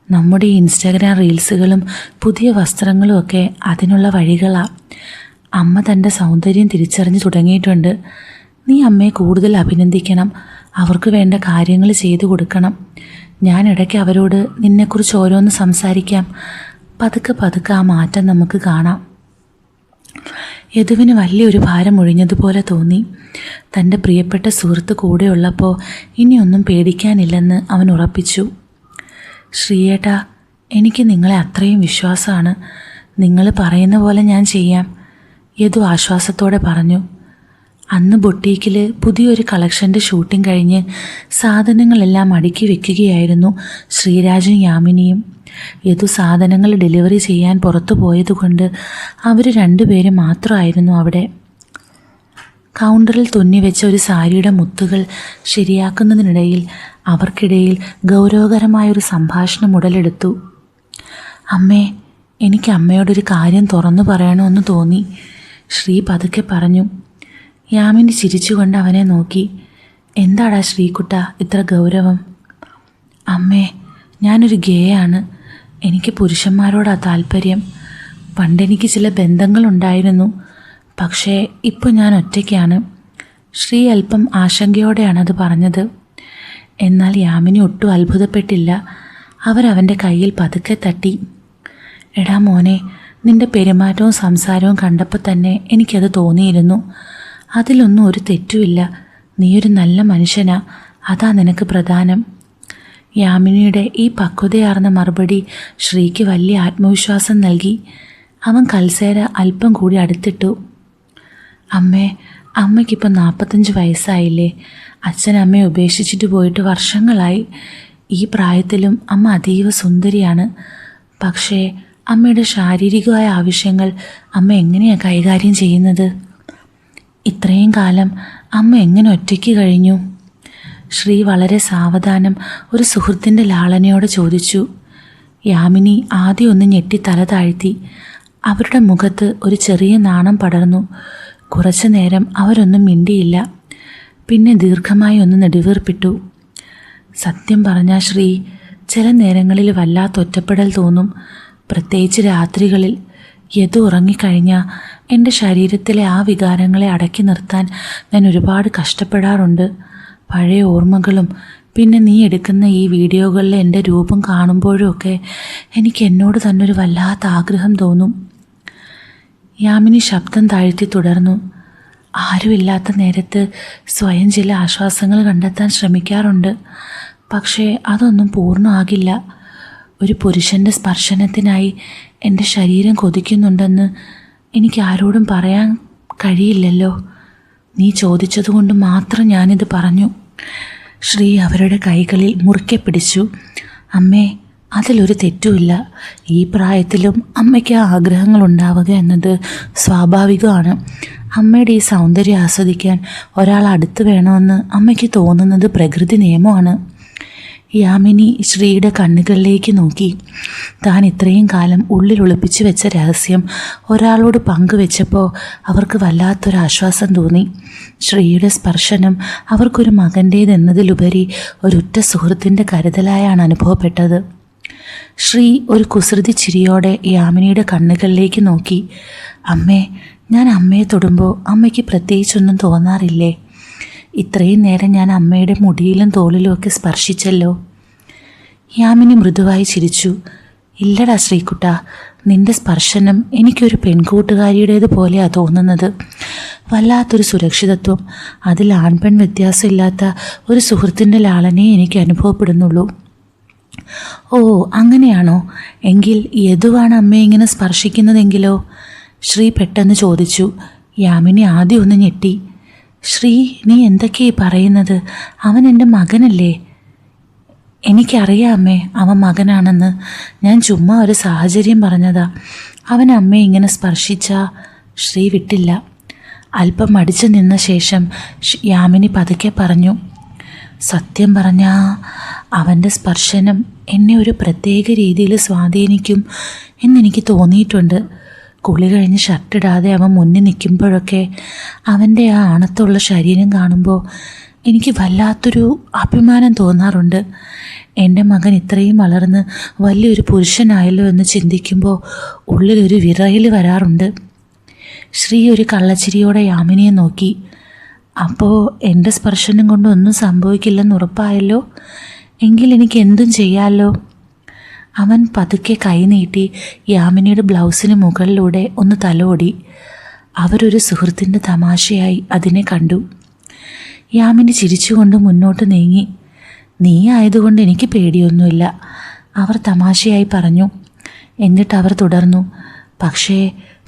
നമ്മുടെ ഇൻസ്റ്റാഗ്രാം റീൽസുകളും പുതിയ വസ്ത്രങ്ങളും ഒക്കെ അതിനുള്ള വഴികളാണ്. അമ്മ തൻ്റെ സൗന്ദര്യം തിരിച്ചറിഞ്ഞു തുടങ്ങിയിട്ടുണ്ട്. നീ അമ്മയെ കൂടുതൽ അഭിനന്ദിക്കണം, അവർക്ക് വേണ്ട കാര്യങ്ങൾ ചെയ്തു കൊടുക്കണം. ഞാൻ ഇടയ്ക്ക് അവരോട് നിന്നെക്കുറിച്ച് ഓരോന്ന് സംസാരിക്കാം. പതുക്കെ പതുക്കെ ആ മാറ്റം നമുക്ക് കാണാം. യദുവിന് വലിയൊരു ഭാരം ഒഴിഞ്ഞതുപോലെ തോന്നി. തൻ്റെ പ്രിയപ്പെട്ട സുഹൃത്ത് കൂടെയുള്ളപ്പോൾ ഇനിയൊന്നും പേടിക്കാനില്ലെന്ന് അവൻ ഉറപ്പിച്ചു. ശ്രീയേട്ടാ, എനിക്ക് നിങ്ങളെ അത്രയും വിശ്വാസമാണ്. നിങ്ങൾ പറയുന്ന പോലെ ഞാൻ ചെയ്യാം, യദു ആശ്വാസത്തോടെ പറഞ്ഞു. അന്ന് ബൊട്ടീക്കിൽ പുതിയൊരു കളക്ഷൻ്റെ ഷൂട്ടിംഗ് കഴിഞ്ഞ് സാധനങ്ങളെല്ലാം അടുക്കി വെക്കുകയായിരുന്നു ശ്രീരാജും യാമിനിയും. യദു സാധനങ്ങൾ ഡെലിവറി ചെയ്യാൻ പുറത്തു പോയതുകൊണ്ട് അവർ രണ്ടുപേരും മാത്രമായിരുന്നു അവിടെ. കൗണ്ടറിൽ തുന്നിവെച്ച ഒരു സാരിയുടെ മുത്തുകൾ ശരിയാക്കുന്നതിനിടയിൽ അവർക്കിടയിൽ ഗൗരവകരമായൊരു സംഭാഷണം ഉടലെടുത്തു. അമ്മേ, എനിക്ക് അമ്മയോടൊരു കാര്യം തുറന്നു പറയണമെന്ന് തോന്നി, ശ്രീ പതുക്കെ പറഞ്ഞു. യാമിനി ചിരിച്ചുകൊണ്ട് അവനെ നോക്കി. എന്താടാ ശ്രീകുട്ട ഇത്ര ഗൗരവം? അമ്മേ, ഞാനൊരു ഗേ ആണ്. എനിക്ക് പുരുഷന്മാരോടാണ് താല്പര്യം. പണ്ടെനിക്ക് ചില ബന്ധങ്ങളുണ്ടായിരുന്നു, പക്ഷേ ഇപ്പോൾ ഞാൻ ഒറ്റയ്ക്കാണ്. ശ്രീ അല്പം ആശങ്കയോടെയാണത് പറഞ്ഞത്. എന്നാൽ യാമിനി ഒട്ടും അത്ഭുതപ്പെട്ടില്ല. അവരവൻ്റെ കയ്യിൽ പതുക്കെ തട്ടി. എടാ മോനെ, നിൻ്റെ പെരുമാറ്റവും സംസാരവും കണ്ടപ്പോൾ തന്നെ എനിക്കത് തോന്നിയിരുന്നു. അതിലൊന്നും ഒരു തെറ്റുമില്ല. നീയൊരു നല്ല മനുഷ്യനാ, അതാ നിനക്ക് പ്രധാനം. യാമിനിയുടെ ഈ പക്വതയാർന്ന മറുപടി ശ്രീക്ക് വലിയ ആത്മവിശ്വാസം നൽകി. അവൻ കൽസേര അല്പം കൂടി അടുത്തിട്ടു. അമ്മേ, അമ്മയ്ക്കിപ്പോൾ 45 വയസ്സായില്ലേ? അച്ഛൻ അമ്മയെ ഉപേക്ഷിച്ചിട്ട് പോയിട്ട് വർഷങ്ങളായി. ഈ പ്രായത്തിലും അമ്മ അതീവ സുന്ദരിയാണ്. പക്ഷേ അമ്മയുടെ ശാരീരികമായ ആവശ്യങ്ങൾ അമ്മ എങ്ങനെയാണ് കൈകാര്യം ചെയ്യുന്നത്? ഇത്രയും കാലം അമ്മ എങ്ങനെ ഒറ്റയ്ക്ക് കഴിഞ്ഞു? ശ്രീ വളരെ സാവധാനം ഒരു സുഹൃത്തിൻ്റെ ലാളനയോടെ ചോദിച്ചു. യാമിനി ആദ്യം ഒന്ന് ഞെട്ടി തല താഴ്ത്തി. അവരുടെ മുഖത്ത് ഒരു ചെറിയ നാണം പടർന്നു. കുറച്ചു നേരം അവരൊന്നും മിണ്ടിയില്ല. പിന്നെ ദീർഘമായി ഒന്ന് നെടുവീർപ്പിട്ടു. സത്യം പറഞ്ഞാൽ ശ്രീ, ചില നേരങ്ങളിൽ വല്ലാത്ത ഒറ്റപ്പെടൽ തോന്നും. പ്രത്യേകിച്ച് രാത്രികളിൽ. യദു ഉറങ്ങിക്കഴിഞ്ഞാൽ എൻ്റെ ശരീരത്തിലെ ആ വികാരങ്ങളെ അടക്കി നിർത്താൻ ഞാൻ ഒരുപാട് കഷ്ടപ്പെടാറുണ്ട്. പഴയ ഓർമ്മകളും പിന്നെ നീ എടുക്കുന്ന ഈ വീഡിയോകളിലെ എൻ്റെ രൂപം കാണുമ്പോഴൊക്കെ എനിക്ക് എന്നോട് തന്നെ ഒരു വല്ലാത്ത ആഗ്രഹം തോന്നും. യാമിനി ശബ്ദം താഴ്ത്തി തുടർന്നു. ആരുമില്ലാത്ത നേരത്ത് സ്വയം ചില ആശ്വാസങ്ങൾ കണ്ടെത്താൻ ശ്രമിക്കാറുണ്ട്. പക്ഷേ അതൊന്നും പൂർണ്ണമാകില്ല. ഒരു പുരുഷൻ്റെ സ്പർശനത്തിനായി എൻ്റെ ശരീരം കൊതിക്കുന്നുണ്ടെന്ന് എനിക്ക് ആരോടും പറയാൻ കഴിയില്ലല്ലോ. നീ ചോദിച്ചതുകൊണ്ട് മാത്രം ഞാനിത് പറഞ്ഞു. ശ്രീ അവരുടെ കൈകളിൽ മുറുക്കെ പിടിച്ചു. അമ്മേ, അതിലൊരു തെറ്റുമില്ല. ഈ പ്രായത്തിലും അമ്മയ്ക്ക് ആഗ്രഹങ്ങൾ ഉണ്ടാവുക എന്നത് സ്വാഭാവികമാണ്. അമ്മയുടെ ഈ സൗന്ദര്യം ആസ്വദിക്കാൻ ഒരാൾ അടുത്ത് വേണമെന്ന് അമ്മയ്ക്ക് തോന്നുന്നത് പ്രകൃതി നിയമമാണ്. യാമിനി ശ്രീയുടെ കണ്ണുകളിലേക്ക് നോക്കി. താൻ ഇത്രയും കാലം ഉള്ളിൽ ഒളിപ്പിച്ചു വെച്ച രഹസ്യം ഒരാളോട് പങ്കുവെച്ചപ്പോൾ അവർക്ക് വല്ലാത്തൊരാശ്വാസം തോന്നി. ശ്രീയുടെ സ്പർശനം അവർക്കൊരു മകൻ്റേതെന്നതിലുപരി ഒരുറ്റ സുഹൃത്തിൻ്റെ കരുതലായാണ് അനുഭവപ്പെട്ടത്. ശ്രീ ഒരു കുസൃതി ചിരിയോടെ യാമിനിയുടെ കണ്ണുകളിലേക്ക് നോക്കി. അമ്മേ, ഞാൻ അമ്മയെ തൊടുമ്പോൾ അമ്മയ്ക്ക് പ്രത്യേകിച്ചൊന്നും തോന്നാറില്ലേ? ഇത്രയും നേരം ഞാൻ അമ്മയുടെ മുടിയിലും തോളിലും ഒക്കെ സ്പർശിച്ചല്ലോ. യാമിനി മൃദുവായി ചിരിച്ചു. ഇല്ലടാ ശ്രീകുട്ട, നിന്റെ സ്പർശനം എനിക്കൊരു പെൺകൂട്ടുകാരിയുടേത് പോലെയാണ് തോന്നുന്നത്. വല്ലാത്തൊരു സുരക്ഷിതത്വം. അതിൽ ആൺപെൺ വ്യത്യാസമില്ലാത്ത ഒരു സുഹൃത്തിൻ്റെ ലാളനയെ എനിക്ക് അനുഭവപ്പെടുന്നുള്ളൂ. ഓ, അങ്ങനെയാണോ? എങ്കിൽ യദുവാണ് അമ്മയെ ഇങ്ങനെ സ്പർശിക്കുന്നതെങ്കിലോ? ശ്രീ പെട്ടെന്ന് ചോദിച്ചു. യാമിനി ആദ്യം ഒന്ന് ഞെട്ടി. ശ്രീ, നീ എന്തൊക്കെയായി പറയുന്നത്? അവൻ എൻ്റെ മകനല്ലേ? എനിക്കറിയാം അമ്മേ, അവൻ മകനാണെന്ന്. ഞാൻ ചുമ്മാ ഒരു സാഹചര്യം പറഞ്ഞതാ. അവൻ അമ്മയെ ഇങ്ങനെ സ്പർശിച്ചാ ശ്രീ വിട്ടില്ല. അല്പം മടിച്ചു നിന്ന ശേഷം യാമിനി പതുക്കെ പറഞ്ഞു. സത്യം പറഞ്ഞാൽ അവൻ്റെ സ്പർശനം എന്നെ ഒരു പ്രത്യേക രീതിയിൽ സ്വാധീനിക്കും എന്നെനിക്ക് തോന്നിയിട്ടുണ്ട്. കുളി കഴിഞ്ഞ് ഷർട്ടിടാതെ അവൻ മുന്നിൽ നിൽക്കുമ്പോഴൊക്കെ അവൻ്റെ ആ ആണത്തുള്ള ശരീരം കാണുമ്പോൾ എനിക്ക് വല്ലാത്തൊരു അഭിമാനം തോന്നാറുണ്ട്. എൻ്റെ മകൻ ഇത്രയും വളർന്ന് വലിയൊരു പുരുഷനായല്ലോ എന്ന് ചിന്തിക്കുമ്പോൾ ഉള്ളിലൊരു വിറയൽ വരാറുണ്ട്. ശ്രീ ഒരു കള്ളച്ചിരിയോടെ യാമിനിയെ നോക്കി. അപ്പോൾ എൻ്റെ സ്പർശനം കൊണ്ടൊന്നും സംഭവിക്കില്ലെന്ന് ഉറപ്പായല്ലോ? എങ്കിൽ എനിക്ക് എന്തും ചെയ്യാമല്ലോ. അവൻ പതുക്കെ കൈ നീട്ടി യാമിനിയുടെ ബ്ലൗസിന് മുകളിലൂടെ ഒന്ന് തലോടി. അവരൊരു സുഹൃത്തിൻ്റെ തമാശയായി അതിനെ കണ്ടു. യാമിനി ചിരിച്ചുകൊണ്ട് മുന്നോട്ട് നീങ്ങി. നീ ആയതുകൊണ്ട് എനിക്ക് പേടിയൊന്നുമില്ല, അവർ തമാശയായി പറഞ്ഞു. എന്നിട്ട് അവർ തുടർന്നു. പക്ഷേ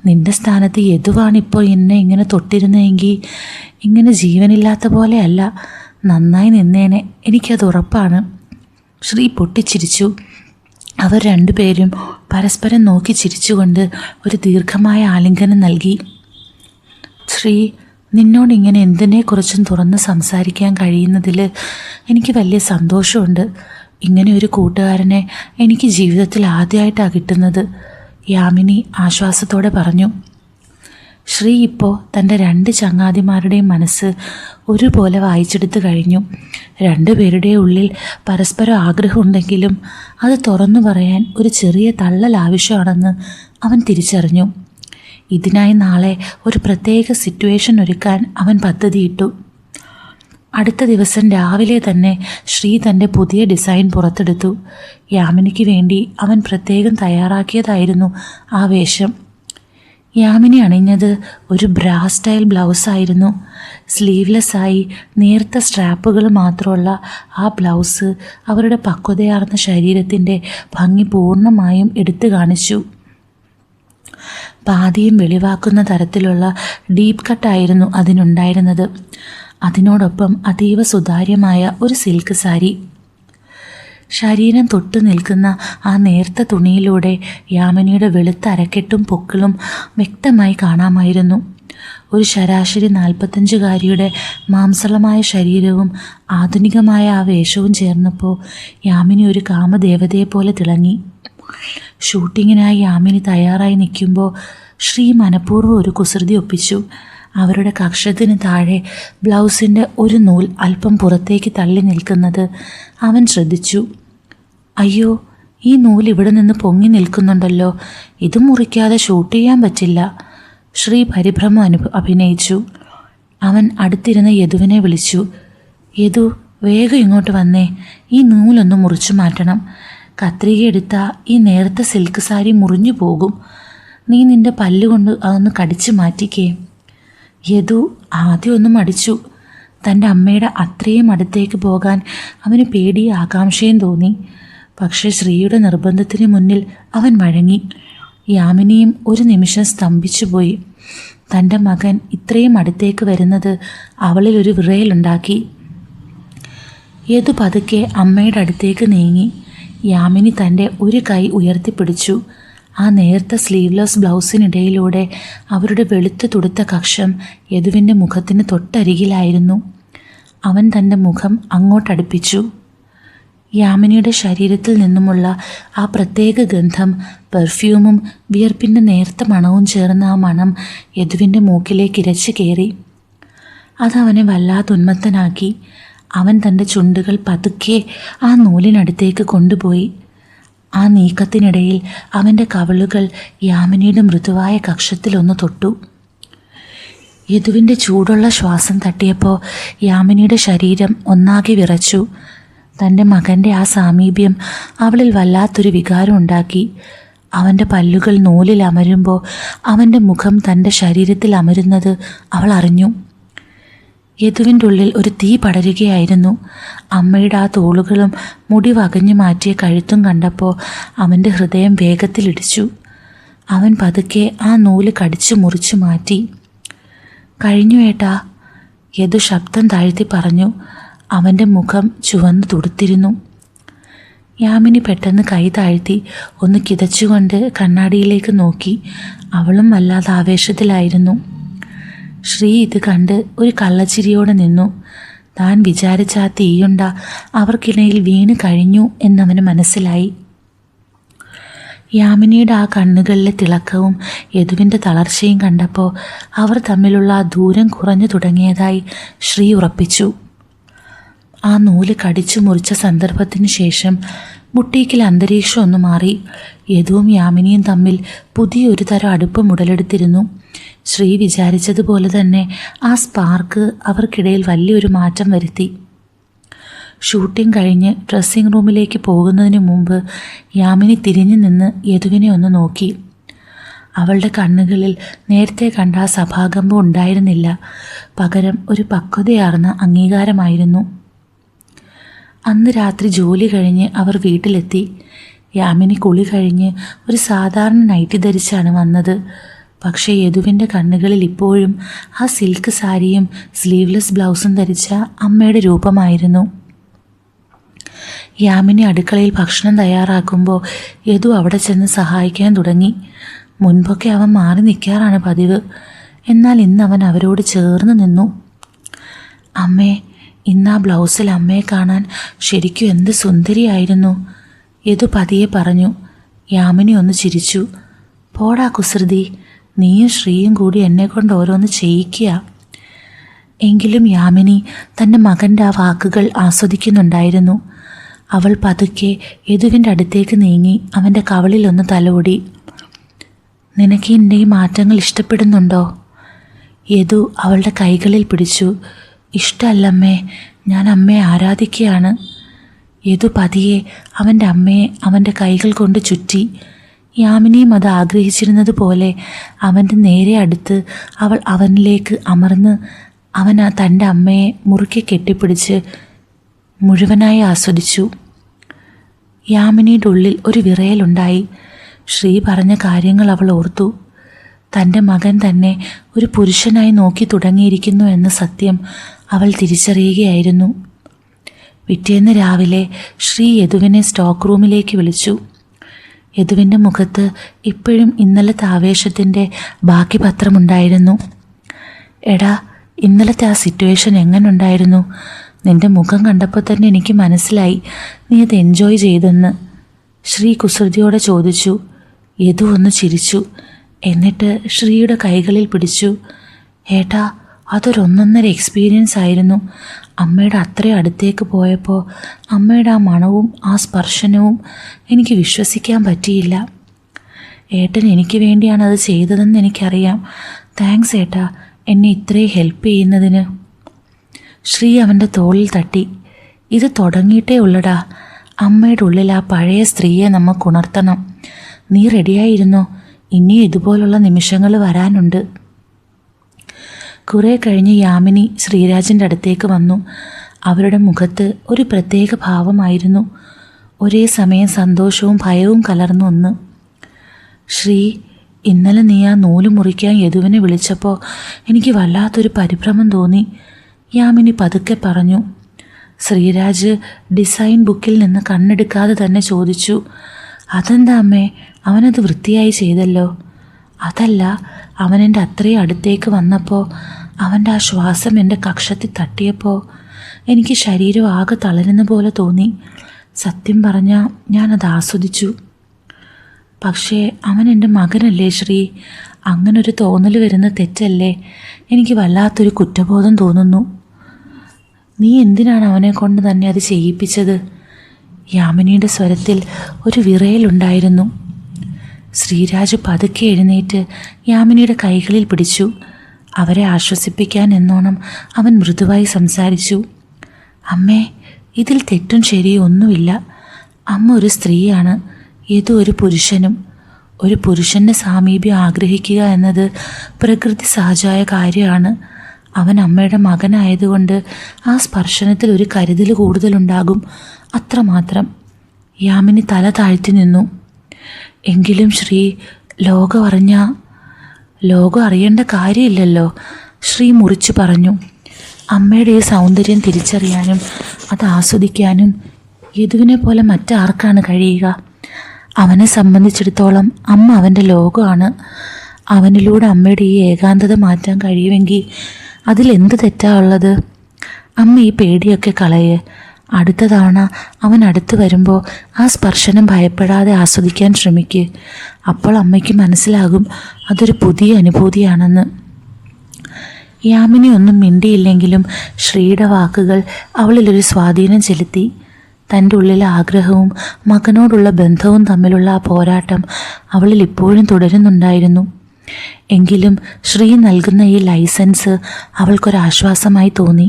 നിന്റെ സ്ഥാനത്ത് യദുവാണിപ്പോൾ എന്നെ ഇങ്ങനെ തൊട്ടിരുന്നെങ്കിൽ ഇങ്ങനെ ജീവനില്ലാത്ത പോലെയല്ല, നന്നായി നിന്നേനെ, എനിക്കത് ഉറപ്പാണ്. ശ്രീ പൊട്ടിച്ചിരിച്ചു. അവർ രണ്ടുപേരും പരസ്പരം നോക്കി ചിരിച്ചുകൊണ്ട് ഒരു ദീർഘമായ ആലിംഗനം നൽകി. ശ്രീ, നിന്നോടിങ്ങനെ എന്തിനെക്കുറിച്ചും തുറന്ന് സംസാരിക്കാൻ കഴിയുന്നതിൽ എനിക്ക് വലിയ സന്തോഷമുണ്ട്. ഇങ്ങനെ ഒരു കൂട്ടുകാരനെ എനിക്ക് ജീവിതത്തിൽ ആദ്യമായിട്ടാണ് കിട്ടുന്നത്, യാമിനി ആശ്വാസത്തോടെ പറഞ്ഞു. ശ്രീ ഇപ്പോൾ തൻ്റെ രണ്ട് ചങ്ങാതിമാരുടെയും മനസ്സ് ഒരുപോലെ വായിച്ചെടുത്ത് കഴിഞ്ഞു. രണ്ടുപേരുടെ ഉള്ളിൽ പരസ്പരം ആഗ്രഹമുണ്ടെങ്കിലും അത് തുറന്നു പറയാൻ ഒരു ചെറിയ തള്ളൽ ആവശ്യമാണെന്ന് അവൻ തിരിച്ചറിഞ്ഞു. ഇതിനായി നാളെ ഒരു പ്രത്യേക സിറ്റുവേഷൻ ഒരുക്കാൻ അവൻ പദ്ധതിയിട്ടു. അടുത്ത ദിവസം രാവിലെ തന്നെ ശ്രീ തൻ്റെ പുതിയ ഡിസൈൻ പുറത്തെടുത്തു. യാമിനിക്ക് വേണ്ടി അവൻ പ്രത്യേകം തയ്യാറാക്കിയതായിരുന്നു ആ വേഷം. യാമിനി അണിഞ്ഞത് ഒരു ബ്രാ സ്റ്റൈൽ ബ്ലൗസായിരുന്നു. സ്ലീവ്ലെസ്സായി നേർത്ത സ്ട്രാപ്പുകൾ മാത്രമുള്ള ആ ബ്ലൗസ് അവരുടെ പക്വതയാർന്ന ശരീരത്തിൻ്റെ ഭംഗി പൂർണ്ണമായും എടുത്തു കാണിച്ചു. പാതിയും വെളിവാക്കുന്ന തരത്തിലുള്ള ഡീപ്പ് കട്ടായിരുന്നു അതിനുണ്ടായിരുന്നത്. അതിനോടൊപ്പം അതീവ സുതാര്യമായ ഒരു സിൽക്ക് സാരി. ശരീരം തൊട്ടു നിൽക്കുന്ന ആ നേർത്ത തുണിയിലൂടെ യാമിനിയുടെ വെളുത്ത അരക്കെട്ടും പൊക്കിളും വ്യക്തമായി കാണാമായിരുന്നു. ഒരു ശരാശരി 45-കാരിയുടെ മാംസളമായ ശരീരവും ആധുനികമായ ആ വേഷവും ചേർന്നപ്പോൾ യാമിനി ഒരു കാമദേവതയെപ്പോലെ തിളങ്ങി. ഷൂട്ടിങ്ങിനായി യാമിനി തയ്യാറായി നിൽക്കുമ്പോൾ ശ്രീ മനഃപൂർവ്വം ഒരു കുസൃതി ഒപ്പിച്ചു. അവരുടെ കക്ഷത്തിന് താഴെ ബ്ലൗസിൻ്റെ ഒരു നൂൽ അല്പം പുറത്തേക്ക് തള്ളി നിൽക്കുന്നത് അവൻ ശ്രദ്ധിച്ചു. അയ്യോ, ഈ നൂൽ ഇവിടെ നിന്ന് പൊങ്ങി നിൽക്കുന്നുണ്ടല്ലോ, ഇത് മുറിക്കാതെ ഷൂട്ട് ചെയ്യാൻ പറ്റില്ല. ശ്രീ പരിഭ്രമം അഭിനയിച്ചു. അവൻ അടുത്തിരുന്ന യദുവിനെ വിളിച്ചു. യദു, വേഗം ഇങ്ങോട്ട് വന്നേ, ഈ നൂലൊന്ന് മുറിച്ചു മാറ്റണം. കത്രിക എടുത്താൽ ഈ നേരത്തെ സിൽക്ക് സാരി മുറിഞ്ഞു പോകും. നീ നിൻ്റെ പല്ലുകൊണ്ട് അതൊന്ന് കടിച്ചു മാറ്റിക്കേ. യദു ആദ്യം ഒന്ന് മടിച്ചു. തൻ്റെ അമ്മയുടെ അത്രയും അടുത്തേക്ക് പോകാൻ അവന് പേടിയും ആകാംക്ഷയും തോന്നി. പക്ഷേ ശ്രീയുടെ നിർബന്ധത്തിന് മുന്നിൽ അവൻ വഴങ്ങി. യാമിനിയും ഒരു നിമിഷം സ്തംഭിച്ചുപോയി. തൻ്റെ മകൻ ഇത്രയും അടുത്തേക്ക് വരുന്നത് അവളിൽ ഒരു വിറയലുണ്ടാക്കി. യദു പതുക്കെ അമ്മയുടെ അടുത്തേക്ക് നീങ്ങി. യാമിനി തൻ്റെ ഒരു കൈ ഉയർത്തിപ്പിടിച്ചു. ആ നേർത്ത സ്ലീവ്ലെസ് ബ്ലൗസിനിടയിലൂടെ അവരുടെ വെളുത്ത് തുടുത്ത കക്ഷം യദുവിൻ്റെ മുഖത്തിന് തൊട്ടരികിലായിരുന്നു. അവൻ തൻ്റെ മുഖം അങ്ങോട്ടടുപ്പിച്ചു. യാമിനിയുടെ ശരീരത്തിൽ നിന്നുമുള്ള ആ പ്രത്യേക ഗന്ധം, പെർഫ്യൂമും വിയർപ്പിൻ്റെ നേർത്ത മണവും ചേർന്ന ആ മണം യദുവിൻ്റെ മൂക്കിലേക്ക് ഇരച്ചു കയറി. അതവനെ വല്ലാതെ ഉന്മത്തനാക്കി. അവൻ തൻ്റെ ചുണ്ടുകൾ പതുക്കെ ആ നൂലിനടുത്തേക്ക് കൊണ്ടുപോയി. ആ നീക്കത്തിനിടയിൽ അവൻ്റെ കവിളുകൾ യാമിനിയുടെ മൃദുവായ കക്ഷത്തിലൊന്ന് തൊട്ടു. യദുവിൻ്റെ ചൂടുള്ള ശ്വാസം തട്ടിയപ്പോൾ യാമിനിയുടെ ശരീരം ഒന്നാകെ വിറച്ചു. തൻ്റെ മകൻ്റെ ആ സാമീപ്യം അവളിൽ വല്ലാത്തൊരു വികാരം ഉണ്ടാക്കി. അവൻ്റെ പല്ലുകൾ നൂലിൽ അമരുമ്പോൾ അവൻ്റെ മുഖം തൻ്റെ ശരീരത്തിൽ അമരുന്നത് അവൾ അറിഞ്ഞു. യദുവിൻ്റെ ഉള്ളിൽ ഒരു തീ പടരുകയായിരുന്നു. അമ്മയുടെ ആ തോളുകളും മുടി വകഞ്ഞു മാറ്റിയ കഴുത്തും കണ്ടപ്പോൾ അവൻ്റെ ഹൃദയം വേഗത്തിലിടിച്ചു. അവൻ പതുക്കെ ആ നൂല് കടിച്ചു മുറിച്ചു മാറ്റി. കഴിഞ്ഞു ഏട്ടാ, യദു ശബ്ദം താഴ്ത്തി പറഞ്ഞു. അവൻ്റെ മുഖം ചുവന്നു തുടുത്തിരുന്നു. യാമിനി പെട്ടെന്ന് കൈ താഴ്ത്തി ഒന്ന് കിതച്ചുകൊണ്ട് കണ്ണാടിയിലേക്ക് നോക്കി. അവളും വല്ലാതെ ആവേശത്തിലായിരുന്നു. ശ്രീ ഇത് കണ്ട് ഒരു കള്ളച്ചിരിയോടെ നിന്നു. താൻ വിചാരിച്ച ആ തീയുണ്ട അവർക്കിടയിൽ വീണ് കഴിഞ്ഞു എന്നവന് മനസ്സിലായി. യാമിനിയുടെ ആ കണ്ണുകളിലെ തിളക്കവും യദുവിൻ്റെ തളർച്ചയും കണ്ടപ്പോൾ അവർ തമ്മിലുള്ള ആ ദൂരം കുറഞ്ഞു തുടങ്ങിയതായി ശ്രീ ഉറപ്പിച്ചു. ആ നൂല് കടിച്ചു മുറിച്ച സന്ദർഭത്തിന് ശേഷം ബുട്ടീക്കിൽ അന്തരീക്ഷം ഒന്ന് മാറി. യദുവും യാമിനിയും തമ്മിൽ പുതിയൊരു തരം അടുപ്പം ഉടലെടുത്തിരുന്നു. ശ്രീ വിചാരിച്ചതുപോലെ തന്നെ ആ സ്പാർക്ക് അവർക്കിടയിൽ വലിയൊരു മാറ്റം വരുത്തി. ഷൂട്ടിംഗ് കഴിഞ്ഞ് ഡ്രസ്സിംഗ് റൂമിലേക്ക് പോകുന്നതിന് മുമ്പ് യാമിനി തിരിഞ്ഞു നിന്ന് യദുവിനെ ഒന്ന് നോക്കി. അവളുടെ കണ്ണുകളിൽ നേരത്തെ കണ്ട ആ സഭാകമ്പം ഉണ്ടായിരുന്നില്ല. പകരം ഒരു പക്വതയാർന്ന അംഗീകാരമായിരുന്നു. അന്ന് രാത്രി ജോലി കഴിഞ്ഞ് അവർ വീട്ടിലെത്തി. യാമിനി കുളി കഴിഞ്ഞ് ഒരു സാധാരണ നൈറ്റി ധരിച്ചാണ് വന്നത്. പക്ഷേ യദുവിൻ്റെ കണ്ണുകളിൽ ഇപ്പോഴും ആ സിൽക്ക് സാരിയും സ്ലീവ്ലെസ് ബ്ലൗസും ധരിച്ച അമ്മയുടെ രൂപമായിരുന്നു. യാമിനി അടുക്കളയിൽ ഭക്ഷണം തയ്യാറാക്കുമ്പോൾ യദു അവിടെ ചെന്ന് സഹായിക്കാൻ തുടങ്ങി. മുൻപൊക്കെ അവൻ മാറി നിൽക്കാറാണ് പതിവ്. എന്നാൽ ഇന്ന് അവൻ അവരോട് ചേർന്ന് നിന്നു. അമ്മേ, ഇന്ന് ആ ബ്ലൗസിൽ അമ്മയെ കാണാൻ ശരിക്കും എന്ത് സുന്ദരിയായിരുന്നു, യദു പതിയെ പറഞ്ഞു. യാമിനി ഒന്ന് ചിരിച്ചു. പോടാ കുസൃതി, നീയും ശ്രീയും കൂടി എന്നെക്കൊണ്ട് ഓരോന്ന് ചെയ്യിക്കുക. എങ്കിലും യാമിനി തൻ്റെ മകൻ്റെ ആ വാക്കുകൾ ആസ്വദിക്കുന്നുണ്ടായിരുന്നു. അവൾ പതുക്കെ യദുവിൻ്റെ അടുത്തേക്ക് നീങ്ങി അവൻ്റെ കവളിലൊന്ന് തലോടി. നിനക്ക് എൻ്റെ ഈ മാറ്റങ്ങൾ ഇഷ്ടപ്പെടുന്നുണ്ടോ? യദു അവളുടെ കൈകളിൽ പിടിച്ചു. ഇഷ്ടമല്ലമ്മേ, ഞാൻ അമ്മയെ ആരാധിക്കുകയാണ്. യദു പതിയെ അവൻ്റെ അമ്മയെ അവൻ്റെ കൈകൾ കൊണ്ട് ചുറ്റി. യാമിനിയും അത് ആഗ്രഹിച്ചിരുന്നത് പോലെ അവൻ്റെ നേരെ അടുത്ത് അവൾ അവനിലേക്ക് അമർന്ന് അവൻ തൻ്റെ അമ്മയെ മുറുക്കെ കെട്ടിപ്പിടിച്ച് മുഴുവനായി ആസ്വദിച്ചു. യാമിനിയുടെ ഉള്ളിൽ ഒരു വിറയലുണ്ടായി. ശ്രീ പറഞ്ഞ കാര്യങ്ങൾ അവൾ ഓർത്തു. തൻ്റെ മകൻ തന്നെ ഒരു പുരുഷനായി നോക്കി തുടങ്ങിയിരിക്കുന്നു എന്ന സത്യം അവൾ തിരിച്ചറിയുകയായിരുന്നു. പിറ്റേന്ന് രാവിലെ ശ്രീ യദുവിനെ സ്റ്റോക്ക് റൂമിലേക്ക് വിളിച്ചു. യദുവിൻ്റെ മുഖത്ത് ഇപ്പോഴും ഇന്നലത്തെ ആവേശത്തിൻ്റെ ബാക്കി പത്രമുണ്ടായിരുന്നു. എടാ, ഇന്നലത്തെ ആ സിറ്റുവേഷൻ എങ്ങനെയുണ്ടായിരുന്നു? നിന്റെ മുഖം കണ്ടപ്പോൾ തന്നെ എനിക്ക് മനസ്സിലായി നീ അത് എൻജോയ് ചെയ്തെന്ന്. ശ്രീ കുസൃതിയോടെ ചോദിച്ചു. യദു ഒന്ന് ചിരിച്ചു. എന്നിട്ട് ശ്രീയുടെ കൈകളിൽ പിടിച്ചു. ഏട്ടാ, അതൊരൊന്നൊന്നര എക്സ്പീരിയൻസ് ആയിരുന്നു. അമ്മയുടെ അത്രയും അടുത്തേക്ക് പോയപ്പോൾ അമ്മയുടെ ആ മണവും ആ സ്പർശനവും എനിക്ക് വിശ്വസിക്കാൻ പറ്റിയില്ല. ഏട്ടൻ എനിക്ക് വേണ്ടിയാണ് അത് ചെയ്തതെന്ന് എനിക്കറിയാം. താങ്ക്സ് ഏട്ടാ, എന്നെ ഇത്രയും ഹെൽപ്പ് ചെയ്യുന്നതിന്. ശ്രീ അവൻ്റെ തോളിൽ തട്ടി. ഇത് തുടങ്ങിയിട്ടേ ഉള്ളടാ. അമ്മയുടെ ഉള്ളിൽ ആ പഴയ സ്ത്രീയെ നമുക്ക് ഉണർത്തണം. നീ റെഡിയായിരുന്നോ? ഇനിയും ഇതുപോലുള്ള നിമിഷങ്ങൾ വരാനുണ്ട്. കുറേ കഴിഞ്ഞ് യാമിനി ശ്രീരാജിൻ്റെ അടുത്തേക്ക് വന്നു. അവരുടെ മുഖത്ത് ഒരു പ്രത്യേക ഭാവമായിരുന്നു. ഒരേ സമയം സന്തോഷവും ഭയവും കലർന്ന ഒന്ന്. ശ്രീ, ഇന്നലെ നീ ആ നൂല് മുറിക്കാൻ യദുവിനെ വിളിച്ചപ്പോൾ എനിക്ക് വല്ലാത്തൊരു പരിഭ്രമം തോന്നി, യാമിനി പതുക്കെ പറഞ്ഞു. ശ്രീരാജ് ഡിസൈൻ ബുക്കിൽ നിന്ന് കണ്ണെടുക്കാതെ തന്നെ ചോദിച്ചു. അതെന്താ അമ്മേ, അവനത് വൃത്തിയായി ചെയ്തല്ലോ. അതല്ല, അവനെൻ്റെ അത്രയും അടുത്തേക്ക് വന്നപ്പോൾ അവൻ്റെ ആ ശ്വാസം എൻ്റെ കക്ഷത്തിൽ തട്ടിയപ്പോൾ എനിക്ക് ശരീരം ആകെ തളരുന്ന പോലെ തോന്നി. സത്യം പറഞ്ഞാൽ ഞാനത് ആസ്വദിച്ചു. പക്ഷേ അവൻ എൻ്റെ മകനല്ലേ ശ്രീ. അങ്ങനൊരു തോന്നൽ വരുന്ന തെറ്റല്ലേ? എനിക്ക് വല്ലാത്തൊരു കുറ്റബോധം തോന്നുന്നു. നീ എന്തിനാണ് അവനെ കൊണ്ട് തന്നെ അത് ചെയ്യിപ്പിച്ചത്? യാമിനിയുടെ സ്വരത്തിൽ ഒരു വിറയലുണ്ടായിരുന്നു. ശ്രീരാജ് പതുക്കെ എഴുന്നേറ്റ് യാമിനിയുടെ കൈകളിൽ പിടിച്ചു. അവരെ ആശ്വസിപ്പിക്കാൻ എന്നോണം അവൻ മൃദുവായി സംസാരിച്ചു. അമ്മേ, ഇതിൽ തെറ്റും ശരിയും ഒന്നുമില്ല. അമ്മ ഒരു സ്ത്രീയാണ്, യദു ഒരു പുരുഷനും. ഒരു പുരുഷൻ്റെ സാമീപ്യം ആഗ്രഹിക്കുക എന്നത് പ്രകൃതി സഹജമായ കാര്യമാണ്. അവൻ അമ്മയുടെ മകനായതുകൊണ്ട് ആ സ്പർശനത്തിൽ ഒരു കരുതൽ കൂടുതലുണ്ടാകും, അത്രമാത്രം. യാമിനി തല താഴ്ത്തി നിന്നു. എങ്കിലും ശ്രീ, ലോകം അറിയേണ്ട കാര്യമില്ലല്ലോ, ശ്രീ മുറിച്ചു പറഞ്ഞു. അമ്മയുടെ ഈ സൗന്ദര്യം തിരിച്ചറിയാനും അത് ആസ്വദിക്കാനും യദുവിനെ പോലെ മറ്റാർക്കാണ് കഴിയുക? അവനെ സംബന്ധിച്ചിടത്തോളം അമ്മ അവൻ്റെ ലോകമാണ്. അവനിലൂടെ അമ്മയുടെ ഈ ഏകാന്തത മാറ്റാൻ കഴിയുമെങ്കിൽ അതിലെന്ത് തെറ്റാ ഉള്ളത്? അമ്മ ഈ പേടിയൊക്കെ കളയേ. അടുത്ത തവണ അവൻ അടുത്ത് വരുമ്പോൾ ആ സ്പർശനം ഭയപ്പെടാതെ ആസ്വദിക്കാൻ ശ്രമിക്കുക. അപ്പോൾ അമ്മയ്ക്ക് മനസ്സിലാകും അതൊരു പുതിയ അനുഭൂതിയാണെന്ന്. യാമിനി ഒന്നും മിണ്ടിയില്ലെങ്കിലും ശ്രീയുടെ വാക്കുകൾ അവളിലൊരു സ്വാധീനം ചെലുത്തി. തൻ്റെ ഉള്ളിലെ ആഗ്രഹവും മകനോടുള്ള ബന്ധവും തമ്മിലുള്ള ആ പോരാട്ടം അവളിൽ ഇപ്പോഴും തുടരുന്നുണ്ടായിരുന്നു. എങ്കിലും ശ്രീ നൽകുന്ന ഈ ലൈസൻസ് അവൾക്കൊരാശ്വാസമായി തോന്നി.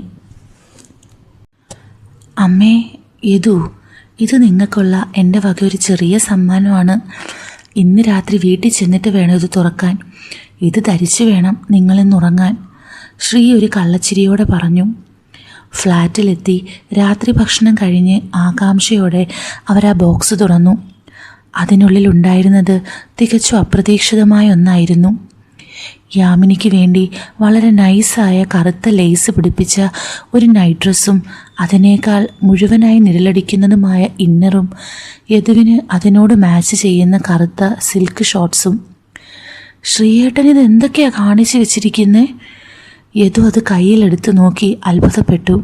അമ്മേ, യദു, ഇത് നിങ്ങൾക്കുള്ള എൻ്റെ വക ഒരു ചെറിയ സമ്മാനമാണ്. ഇന്ന് രാത്രി വീട്ടിൽ ചെന്നിട്ട് വേണം ഇത് തുറക്കാൻ. ഇത് ധരിച്ചു വേണം നിങ്ങളിന്നുറങ്ങാൻ, ശ്രീ ഒരു കള്ളച്ചിരിയോടെ പറഞ്ഞു. ഫ്ലാറ്റിലെത്തി രാത്രി ഭക്ഷണം കഴിഞ്ഞ് ആകാംക്ഷയോടെ അവർ ആ ബോക്സ് തുറന്നു. അതിനുള്ളിൽ ഉണ്ടായിരുന്നത് തികച്ചും അപ്രതീക്ഷിതമായ ഒന്നായിരുന്നു. യാമിനിക്ക് വേണ്ടി വളരെ നൈസായ കറുത്ത ലേസ് പിടിപ്പിച്ച ഒരു നൈറ്റ് ഡ്രസ്സും അതിനേക്കാൾ മുഴുവനായി നിഴലടിക്കുന്നതുമായ ഇന്നറും യദുവിന് അതിനോട് മാച്ച് ചെയ്യുന്ന കറുത്ത സിൽക്ക് ഷോർട്ട്സും. ശ്രീയേട്ടൻ ഇത് എന്തൊക്കെയാണ് കാണിച്ചു വെച്ചിരിക്കുന്നത്? യദു അത് കയ്യിലെടുത്ത് നോക്കി അത്ഭുതപ്പെട്ടു.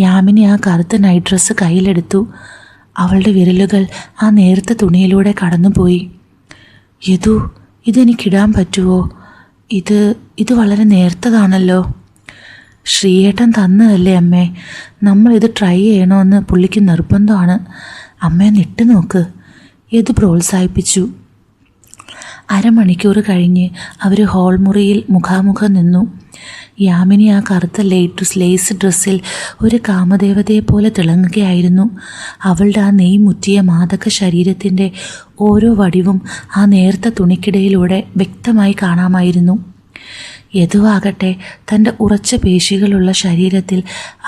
യാമിനി ആ കറുത്ത നൈറ്റ് ഡ്രസ്സ് കയ്യിലെടുത്തു. അവളുടെ വിരലുകൾ ആ നേർത്ത തുണിയിലൂടെ കടന്നുപോയി. യദു, ഇതെനിക്കിടാൻ പറ്റുമോ? ഇത് വളരെ നേർത്തതാണല്ലോ. ശ്രീയേട്ടൻ തന്നതല്ലേ അമ്മേ, നമ്മളിത് ട്രൈ ചെയ്യണമെന്ന് പുള്ളിക്ക് നിർബന്ധമാണ്. അമ്മയെ നിട്ട് നോക്ക്, യദു പ്രോത്സാഹിപ്പിച്ചു. അരമണിക്കൂർ കഴിഞ്ഞ് അവർ ഹോൾ മുറിയിൽ മുഖാമുഖം നിന്നു. യാമിനി ആ കറുത്ത ലേസ് ഡ്രസ്സിൽ ഒരു കാമദേവതയെപ്പോലെ തിളങ്ങുകയായിരുന്നു. അവളുടെ ആ നെയ് മുറ്റിയ മാദക ശരീരത്തിൻ്റെ ഓരോ വടിവും ആ നേർത്ത തുണിക്കിടയിലൂടെ വ്യക്തമായി കാണാമായിരുന്നു. യദുവാകട്ടെ തൻ്റെ ഉറച്ച പേശികളുള്ള ശരീരത്തിൽ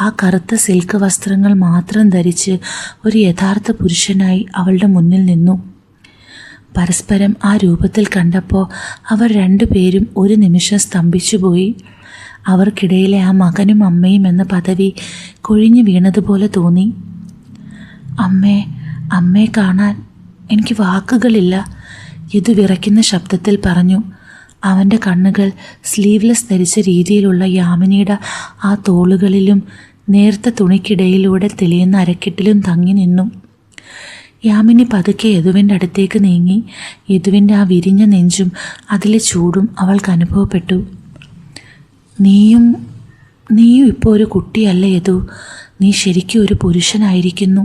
ആ കറുത്ത സിൽക്ക് വസ്ത്രങ്ങൾ മാത്രം ധരിച്ച് ഒരു യഥാർത്ഥ പുരുഷനായി അവളുടെ മുന്നിൽ നിന്നു. പരസ്പരം ആ രൂപത്തിൽ കണ്ടപ്പോൾ അവർ രണ്ടുപേരും ഒരു നിമിഷം സ്തംഭിച്ചുപോയി. അവർക്കിടയിലെ ആ മകനും അമ്മയും എന്ന പദവി കൊഴിഞ്ഞു വീണതുപോലെ തോന്നി. അമ്മയെ കാണാൻ എനിക്ക് വാക്കുകളില്ല, യദു വിറയ്ക്കുന്ന ശബ്ദത്തിൽ പറഞ്ഞു. അവൻ്റെ കണ്ണുകൾ സ്ലീവ്ലെസ് ധരിച്ച രീതിയിലുള്ള യാമിനിയുടെ ആ തോളുകളിലും നേർത്ത തുണിക്കിടയിലൂടെ തെളിയുന്ന അരക്കെട്ടിലും തങ്ങി നിന്നു. യാമിനി പതുക്കെ യദുവിൻ്റെ അടുത്തേക്ക് നീങ്ങി. യദുവിൻ്റെ ആ വിരിഞ്ഞ നെഞ്ചും അതിലെ ചൂടും അവൾക്ക് അനുഭവപ്പെട്ടു. നീയും ഇപ്പോൾ ഒരു കുട്ടിയല്ല യദു, നീ ശരിക്കും ഒരു പുരുഷനായിരിക്കുന്നു.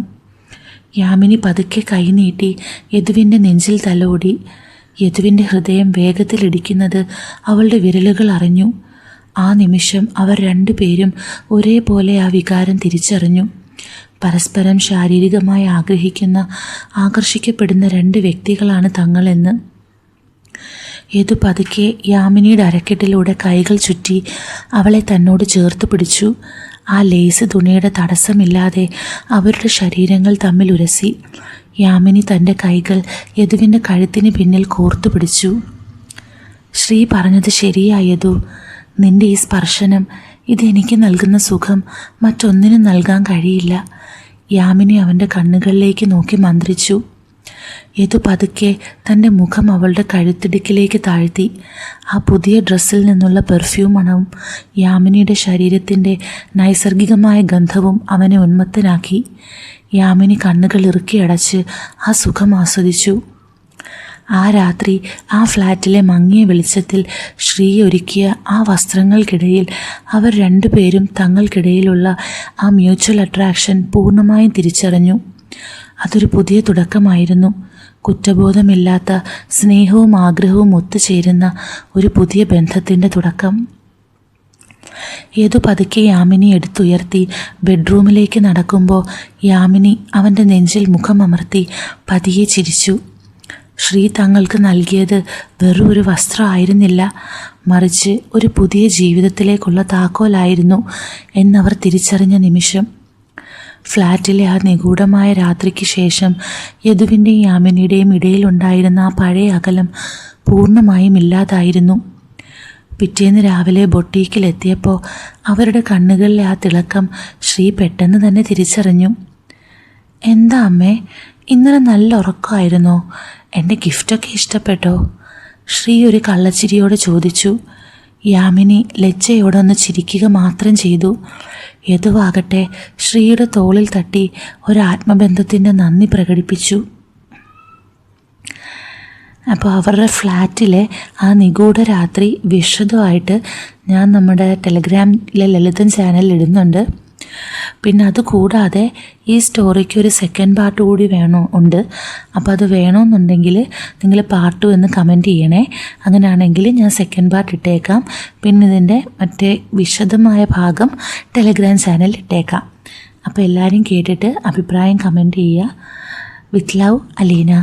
യാമിനി പതുക്കെ കൈ നീട്ടി യദുവിൻ്റെ നെഞ്ചിൽ തലോടി. യദുവിൻ്റെ ഹൃദയം വേഗത്തിലിടിക്കുന്നത് അവളുടെ വിരലുകൾ അറിഞ്ഞു. ആ നിമിഷം അവർ രണ്ടുപേരും ഒരേപോലെ ആ വികാരം തിരിച്ചറിഞ്ഞു. പരസ്പരം ശാരീരികമായി ആകർഷിക്കപ്പെടുന്ന രണ്ട് വ്യക്തികളാണ് തങ്ങളെന്ന്. യദു പതുക്കെ യാമിനിയുടെ അരക്കെട്ടിലൂടെ കൈകൾ ചുറ്റി അവളെ തന്നോട് ചേർത്ത് പിടിച്ചു. ആ ലേസ് തുണിയുടെ തടസ്സമില്ലാതെ അവരുടെ ശരീരങ്ങൾ തമ്മിൽ ഉരസി. യാമിനി തൻ്റെ കൈകൾ യദുവിൻ്റെ കഴുത്തിന് പിന്നിൽ കോർത്തു പിടിച്ചു. ശ്രീ പറഞ്ഞത് ശരിയായതു. നിന്റെ ഈ സ്പർശനം, ഇതെനിക്ക് നൽകുന്ന സുഖം മറ്റൊന്നിനും നൽകാൻ കഴിയില്ല. യാമിനി അവൻ്റെ കണ്ണുകളിലേക്ക് നോക്കി മന്ത്രിച്ചു. യദു പതുക്കെ തൻ്റെ മുഖം അവളുടെ കഴുത്തിടുക്കിലേക്ക് താഴ്ത്തി. ആ പുതിയ ഡ്രസ്സിൽ നിന്നുള്ള പെർഫ്യൂം മണവും യാമിനിയുടെ ശരീരത്തിൻ്റെ നൈസർഗികമായ ഗന്ധവും അവനെ ഉന്മത്തനാക്കി. യാമിനി കണ്ണുകൾ ഇറുക്കിയടച്ച് ആ സുഖം ആസ്വദിച്ചു. ആ രാത്രി ആ ഫ്ലാറ്റിലെ മങ്ങിയ വെളിച്ചത്തിൽ ശ്രീ ഒരുക്കിയ ആ വസ്ത്രങ്ങൾക്കിടയിൽ അവർ രണ്ടുപേരും തങ്ങൾക്കിടയിലുള്ള ആ മ്യൂച്വൽ അട്രാക്ഷൻ പൂർണ്ണമായും തിരിച്ചറിഞ്ഞു. അതൊരു പുതിയ തുടക്കമായിരുന്നു. കുറ്റബോധമില്ലാത്ത സ്നേഹവും ആഗ്രഹവും ഒത്തുചേരുന്ന ഒരു പുതിയ ബന്ധത്തിൻ്റെ തുടക്കം. യദു പതുക്കെ യാമിനി എടുത്തുയർത്തി ബെഡ്റൂമിലേക്ക് നടക്കുമ്പോൾ യാമിനി അവൻ്റെ നെഞ്ചിൽ മുഖമമർത്തി പതിയെ ചിരിച്ചു. ശ്രീ തങ്ങൾക്ക് നൽകിയത് വെറും ഒരു വസ്ത്രമായിരുന്നില്ല, മറിച്ച് ഒരു പുതിയ ജീവിതത്തിലേക്കുള്ള താക്കോലായിരുന്നു എന്നവർ തിരിച്ചറിഞ്ഞ നിമിഷം. ഫ്ലാറ്റിലെ ആ നിഗൂഢമായ രാത്രിക്ക് ശേഷം യദുവിൻ്റെയും യാമിനിയുടെയും ഇടയിലുണ്ടായിരുന്ന ആ പഴയ അകലം പൂർണ്ണമായും ഇല്ലാതായിരുന്നു. പിറ്റേന്ന് രാവിലെ ബൊട്ടീക്കിലെത്തിയപ്പോൾ അവരുടെ കണ്ണുകളിലെ ആ തിളക്കം ശ്രീ പെട്ടെന്ന് തന്നെ തിരിച്ചറിഞ്ഞു. എന്താ അമ്മേ, ഇന്നലെ നല്ല ഉറക്കമായിരുന്നോ? എൻ്റെ ഗിഫ്റ്റൊക്കെ ഇഷ്ടപ്പെട്ടോ? ശ്രീ ഒരു കള്ളച്ചിരിയോടെ ചോദിച്ചു. യാമിനി ലജ്ജയോടെ ഒന്ന് ചിരിക്കുക മാത്രം ചെയ്തു. യദുവാകട്ടെ ശ്രീയുടെ തോളിൽ തട്ടി ഒരാത്മബന്ധത്തിൻ്റെ നന്ദി പ്രകടിപ്പിച്ചു. അപ്പോൾ അവരുടെ ഫ്ലാറ്റിലെ ആ നിഗൂഢ രാത്രി വിശദമായിട്ട് ഞാൻ നമ്മുടെ ടെലഗ്രാമിലെ ലളിതൻ ചാനലിൽ ഇടുന്നുണ്ട്. പിന്നെ അതുകൂടാതെ ഈ സ്റ്റോറിക്ക് ഒരു സെക്കൻഡ് പാർട്ട് കൂടി ഉണ്ട്. അപ്പോൾ അത് വേണമെന്നുണ്ടെങ്കിൽ നിങ്ങൾ പാർട്ട് 2 എന്ന് കമൻറ്റ് ചെയ്യണേ. അങ്ങനെയാണെങ്കിൽ ഞാൻ സെക്കൻഡ് പാർട്ട് ഇട്ടേക്കാം. പിന്നെ ഇതിൻ്റെ മറ്റേ വിശദമായ ഭാഗം ടെലഗ്രാം ചാനലിൽ ഇട്ടേക്കാം. അപ്പോൾ എല്ലാവരും കേട്ടിട്ട് അഭിപ്രായം കമൻറ്റ് ചെയ്യുക. With love, Aleena.